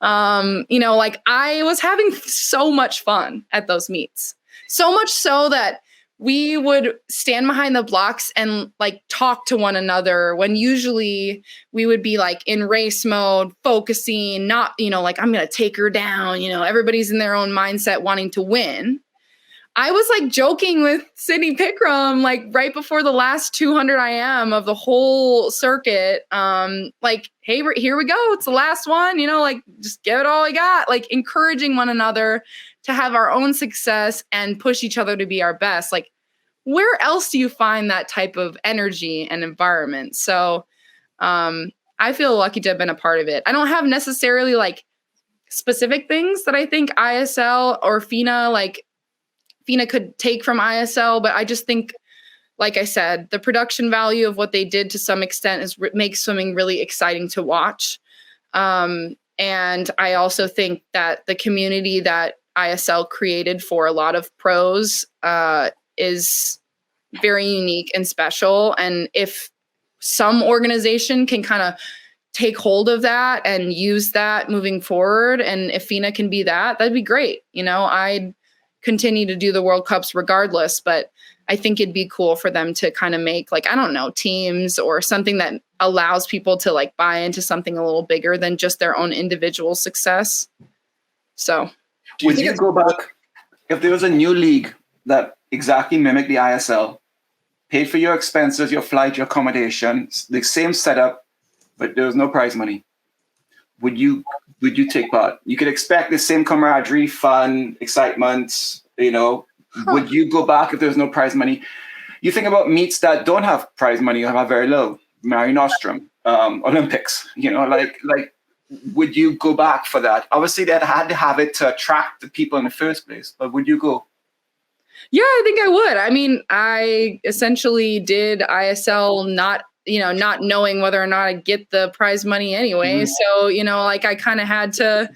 Like I was having so much fun at those meets. So much so that we would stand behind the blocks and like talk to one another, when usually we would be like in race mode, focusing, not, like I'm going to take her down, everybody's in their own mindset wanting to win. I was like joking with Sydney Pickram, like right before the last 200 IM of the whole circuit. Like, hey, here we go. It's the last one, like just give it all we got, like encouraging one another to have our own success and push each other to be our best. Like, where else do you find that type of energy and environment? So I feel lucky to have been a part of it. I don't have necessarily like specific things that I think ISL or FINA could take from ISL, but I just think, like I said, the production value of what they did to some extent makes swimming really exciting to watch. And I also think that the community that ISL created for a lot of pros is very unique and special. And if some organization can kind of take hold of that and use that moving forward, and if FINA can be that, that'd be great. I'd continue to do the World Cups regardless, but I think it'd be cool for them to kind of make like, I don't know, teams or something that allows people to like buy into something a little bigger than just their own individual success. So
would you go back if there was a new league that exactly mimicked the ISL, paid for your expenses, your flight, your accommodation, the same setup, but there was no prize money? Would you take part? You could expect the same camaraderie, fun, excitement, Would you go back if there's no prize money? You think about meets that don't have prize money, have very low, Mare Nostrum, Olympics, would you go back for that? Obviously, they had to have it to attract the people in the first place, but would you go?
Yeah, I think I would. I mean, I essentially did ISL not knowing whether or not I'd get the prize money anyway. Mm-hmm. So, I kind of had to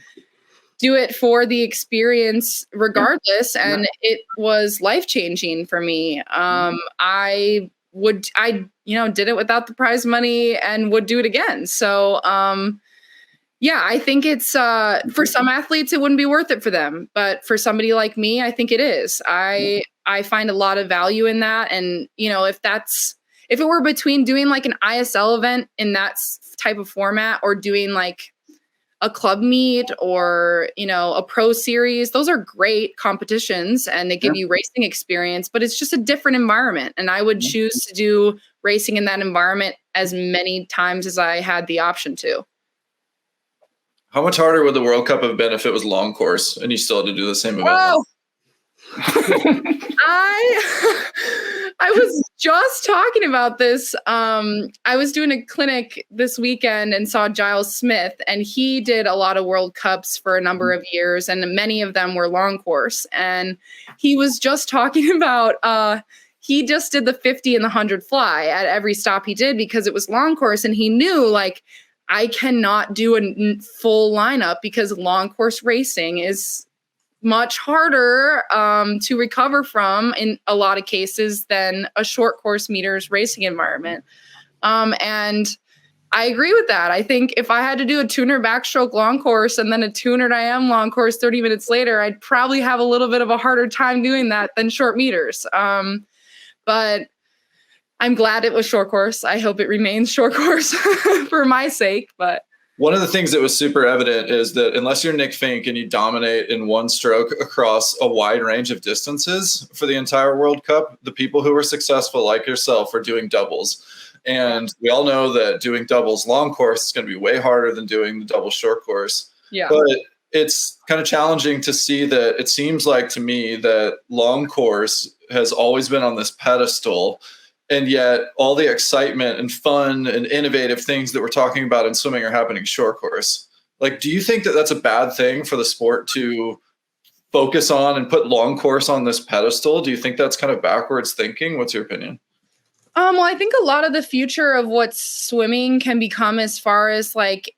do it for the experience regardless. And it was life-changing for me. I did it without the prize money and would do it again. So, I think it's, for some athletes, it wouldn't be worth it for them. But for somebody like me, I think it is. I find a lot of value in that. And, if it were between doing like an ISL event in that type of format or doing like a club meet or, a pro series, those are great competitions and they give you racing experience, but it's just a different environment. And I would choose to do racing in that environment as many times as I had the option to.
How much harder would the World Cup have been if it was long course and you still had to do the same event?
Oh. I was just talking about this. I was doing a clinic this weekend and saw Giles Smith, and he did a lot of World Cups for a number of years, and many of them were long course. And he was just talking about he just did the 50 and the 100 fly at every stop he did because it was long course, and he knew like I cannot do a full lineup because long course racing is much harder to recover from in a lot of cases than a short course meters racing environment. And I agree with that. I think if I had to do a tuner backstroke long course and then a tuner IM long course 30 minutes later, I'd probably have a little bit of a harder time doing that than short meters. But I'm glad it was short course. I hope it remains short course for my sake, but
one of the things that was super evident is that unless you're Nick Fink and you dominate in one stroke across a wide range of distances for the entire World Cup, the people who are successful like yourself are doing doubles. And we all know that doing doubles long course is going to be way harder than doing the double short course.
Yeah.
But it's kind of challenging to see that it seems like to me that long course has always been on this pedestal. And yet all the excitement and fun and innovative things that we're talking about in swimming are happening short course. Like, do you think that that's a bad thing for the sport to focus on and put long course on this pedestal? Do you think that's kind of backwards thinking? What's your opinion?
Well, I think a lot of the future of what swimming can become as far as like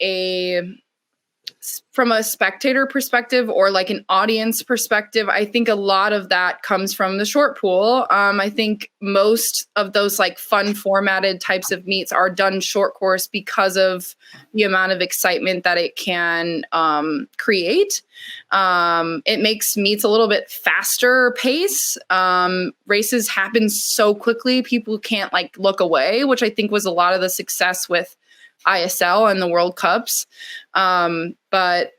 from a spectator perspective or like an audience perspective, I think a lot of that comes from the short pool. I think most of those like fun formatted types of meets are done short course because of the amount of excitement that it can create. It makes meets a little bit faster pace. Races happen so quickly, people can't like look away, which I think was a lot of the success with ISL and the World Cups. But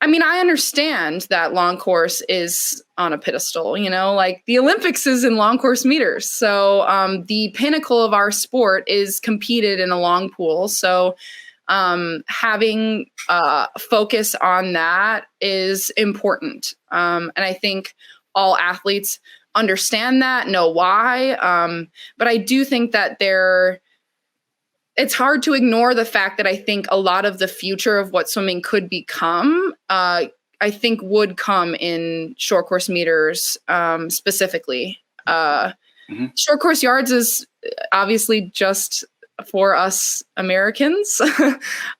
I mean, I understand that long course is on a pedestal, you know, like the Olympics is in long course meters. So the pinnacle of our sport is competed in a long pool. So having focus on that is important. And I think all athletes understand that, know why. But I do think that it's hard to ignore the fact that I think a lot of the future of what swimming could become, I think would come in short course meters specifically. Short course yards is obviously just for us Americans.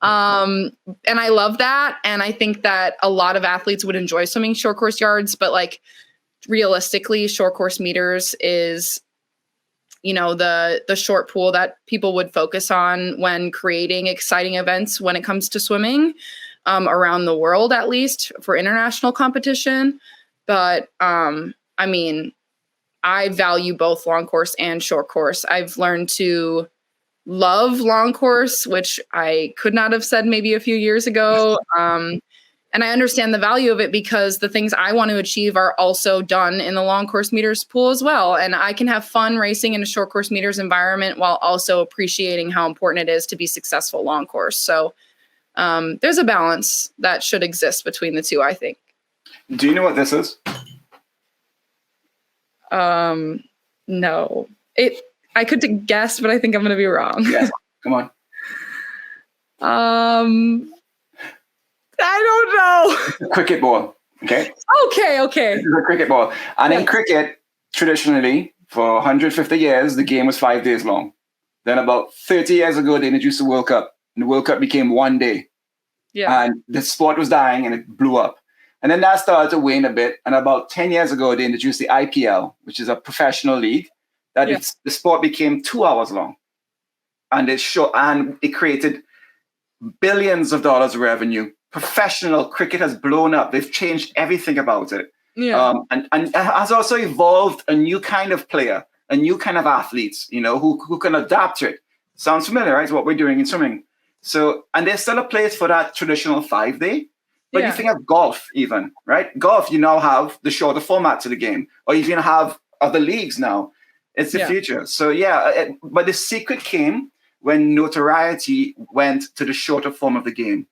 And I love that. And I think that a lot of athletes would enjoy swimming short course yards, but like realistically, short course meters is, you know, the short pool that people would focus on when creating exciting events when it comes to swimming around the world, at least for international competition. But I mean, I value both long course and short course. I've learned to love long course, which I could not have said maybe a few years ago. And I understand the value of it because the things I want to achieve are also done in the long course meters pool as well. And I can have fun racing in a short course meters environment while also appreciating how important it is to be successful long course. So there's a balance that should exist between the two, I think.
Do you know what this is?
No. I could guess, but I think I'm going to be wrong.
Yes. Come on.
I don't know.
Cricket ball. Okay.
Okay.
This is a cricket ball. And in cricket, traditionally, for 150 years, the game was 5 days long. Then about 30 years ago, they introduced the World Cup. And the World Cup became 1 day.
Yeah.
And the sport was dying and it blew up. And then that started to wane a bit. And about 10 years ago, they introduced the IPL, which is a professional league. The sport became 2 hours long. And it created billions of dollars of revenue. Professional cricket has blown up. They've changed everything about it.
Yeah.
And has also evolved a new kind of player, a new kind of athletes, you know, who can adapt to it. Sounds familiar, right? It's what we're doing in swimming. So, and there's still a place for that traditional 5 day. But you think of golf even, right? Golf, you now have the shorter format to the game. Or you even have other leagues now. It's the future. So but the secret came when notoriety went to the shorter form of the game.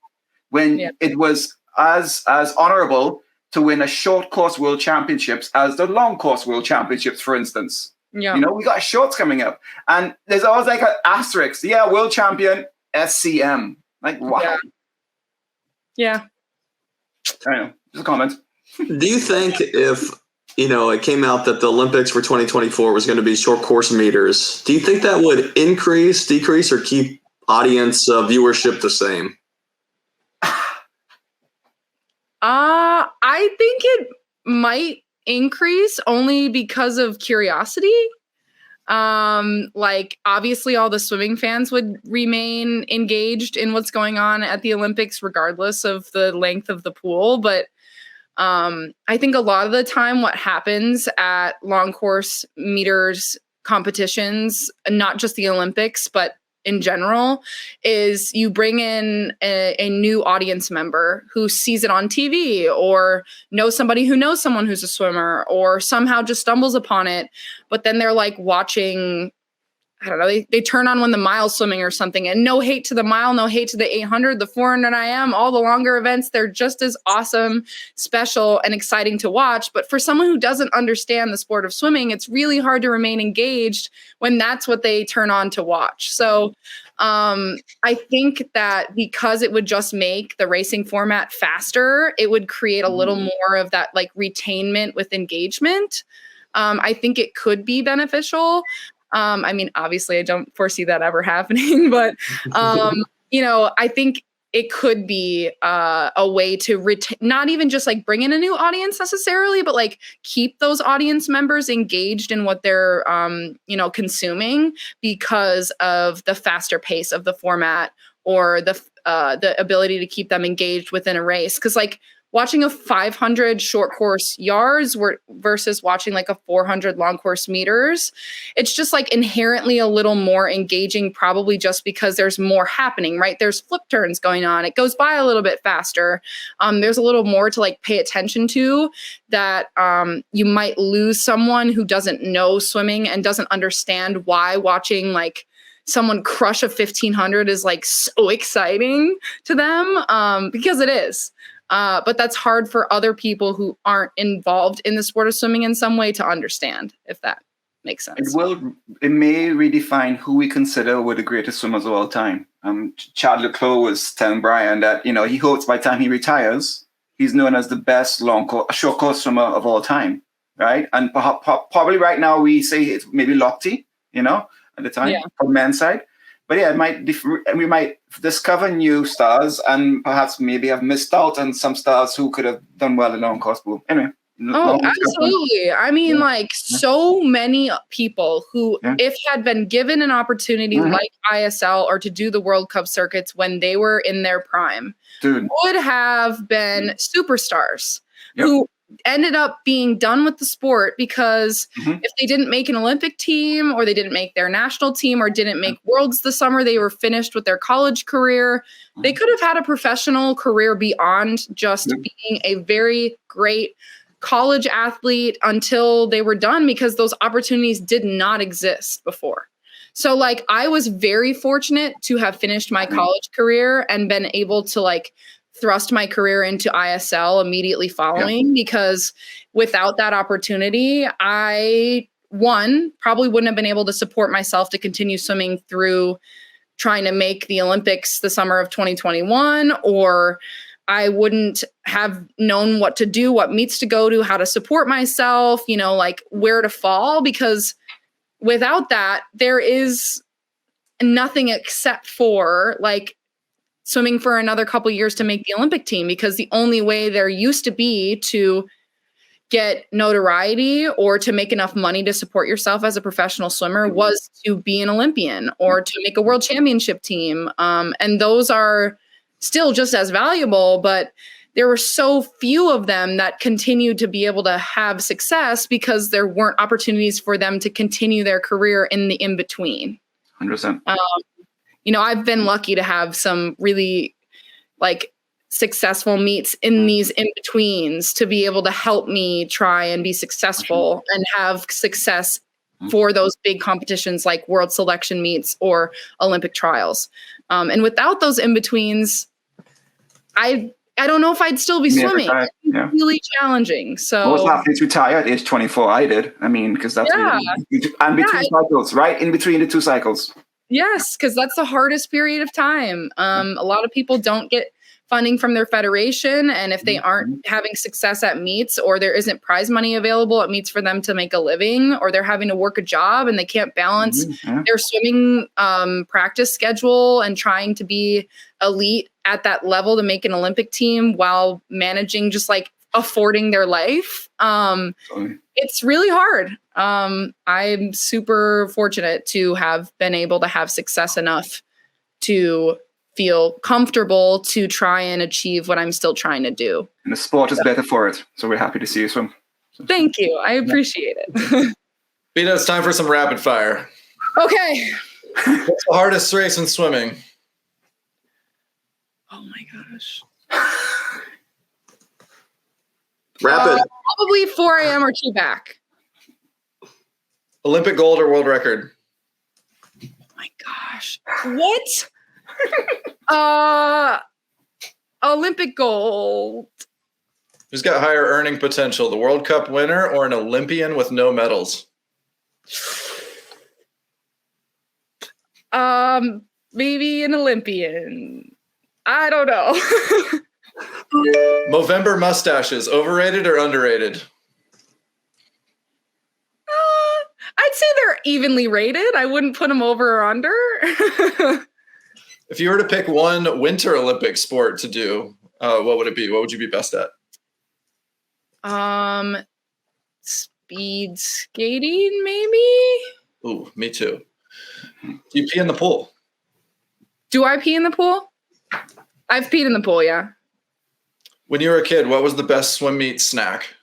When it was as honorable to win a short course world championships as the long course world championships, for instance.
Yeah.
You know, we got shorts coming up. And there's always like an asterisk. Yeah, world champion, SCM. Like, wow.
Yeah.
I don't know. Just a comment.
Do you think if, it came out that the Olympics for 2024 was going to be short course meters, do you think that would increase, decrease, or keep audience viewership the same?
I think it might increase only because of curiosity. Like obviously all the swimming fans would remain engaged in what's going on at the Olympics, regardless of the length of the pool. But I think a lot of the time what happens at long course meters competitions, not just the Olympics, but in general, is you bring in a new audience member who sees it on TV or knows somebody who knows someone who's a swimmer or somehow just stumbles upon it. But then they're like watching, I don't know, they turn on when the mile swimming or something, and no hate to the mile, no hate to the 800, the 400 IM, all the longer events. They're just as awesome, special, and exciting to watch. But for someone who doesn't understand the sport of swimming, it's really hard to remain engaged when that's what they turn on to watch. So I think that because it would just make the racing format faster, it would create a little more of that like retainment with engagement. I think it could be beneficial. I mean, obviously I don't foresee that ever happening, but, I think it could be a way to not even just like bring in a new audience necessarily, but like keep those audience members engaged in what they're, consuming because of the faster pace of the format or the ability to keep them engaged within a race. Cause like, watching a 500 short course yards versus watching like a 400 long course meters, it's just like inherently a little more engaging, probably just because there's more happening, right? There's flip turns going on. It goes by a little bit faster. There's a little more to like pay attention to that you might lose someone who doesn't know swimming and doesn't understand why watching like someone crush a 1500 is like so exciting to them because it is. But that's hard for other people who aren't involved in the sport of swimming in some way to understand, if that makes sense.
It may redefine who we consider were the greatest swimmers of all time. Chad Leclos was telling Brian that, he hopes by the time he retires, he's known as the best short course swimmer of all time, right? And probably right now we say it's maybe Lochte, at the time, from men's side. But yeah, we might discover new stars and perhaps maybe have missed out on some stars who could have done well in long course pool. Anyway.
Oh, absolutely. I mean, so many people who, if had been given an opportunity like ISL or to do the World Cup circuits when they were in their prime, would have been superstars who ended up being done with the sport because if they didn't make an Olympic team or they didn't make their national team or didn't make worlds the summer they were finished with their college career, they could have had a professional career beyond just being a very great college athlete until they were done because those opportunities did not exist before. So like I was very fortunate to have finished my college career and been able to like thrust my career into ISL immediately following because without that opportunity, I, probably wouldn't have been able to support myself to continue swimming through trying to make the Olympics the summer of 2021, or I wouldn't have known what to do, what meets to go to, how to support myself, like where to fall, because without that, there is nothing except for like swimming for another couple years to make the Olympic team, because the only way there used to be to get notoriety or to make enough money to support yourself as a professional swimmer was to be an Olympian or to make a world championship team. And those are still just as valuable, but there were so few of them that continued to be able to have success because there weren't opportunities for them to continue their career in the in-between.
100%.
I've been lucky to have some really like successful meets in these in-betweens to be able to help me try and be successful and have success for those big competitions like world selection meets or Olympic trials. And without those in-betweens, I I don't know if I'd still be swimming.
Yeah.
Really challenging. So
most athletes retire at age 24. I did. I mean, because that's and between cycles, right in between the two cycles.
Yes, because that's the hardest period of time. A lot of people don't get funding from their federation, and if they aren't having success at meets, or there isn't prize money available at meets for them to make a living, or they're having to work a job and they can't balance their swimming practice schedule and trying to be elite at that level to make an Olympic team while managing just like affording their life. It's really hard. I'm super fortunate to have been able to have success enough to feel comfortable to try and achieve what I'm still trying to do.
And the sport is better for it. So we're happy to see you swim.
Thank you. I appreciate it.
Beata, it's time for some rapid fire.
Okay.
What's the hardest race in swimming?
Oh my gosh.
Rapid.
Probably 4 a.m. or 2 back.
Olympic gold or world record?
Oh my gosh. What? Olympic gold.
Who's got higher earning potential, the World Cup winner or an Olympian with no medals?
Maybe an Olympian. I don't know.
Movember mustaches, overrated or underrated?
I'd say they're evenly rated. I wouldn't put them over or under.
If you were to pick one Winter Olympic sport to do, what would it be? What would you be best at?
Speed skating, maybe?
Ooh, me too. Do you pee in the pool?
Do I pee in the pool? I've peed in the pool, yeah.
When you were a kid, what was the best swim meet snack?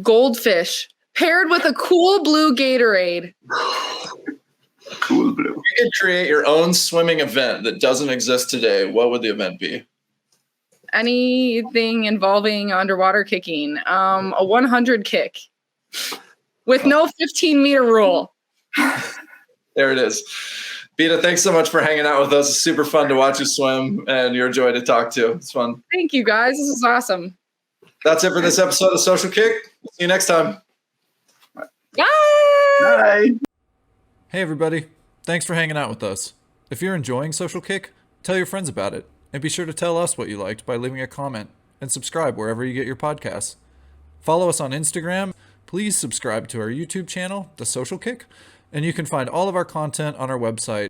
Goldfish paired with a cool blue Gatorade.
Cool blue.
If you could create your own swimming event that doesn't exist today, what would the event be?
Anything involving underwater kicking. A 100 kick with no 15-meter rule.
There it is. Beata, thanks so much for hanging out with us. It's super fun to watch you swim, and you're a joy to talk to. It's fun.
Thank you, guys. This is awesome.
That's it for this episode of Social Kick. See you next time.
Bye.
Bye.
Hey, everybody. Thanks for hanging out with us. If you're enjoying Social Kick, tell your friends about it. And be sure to tell us what you liked by leaving a comment and subscribe wherever you get your podcasts. Follow us on Instagram. Please subscribe to our YouTube channel, The Social Kick. And you can find all of our content on our website,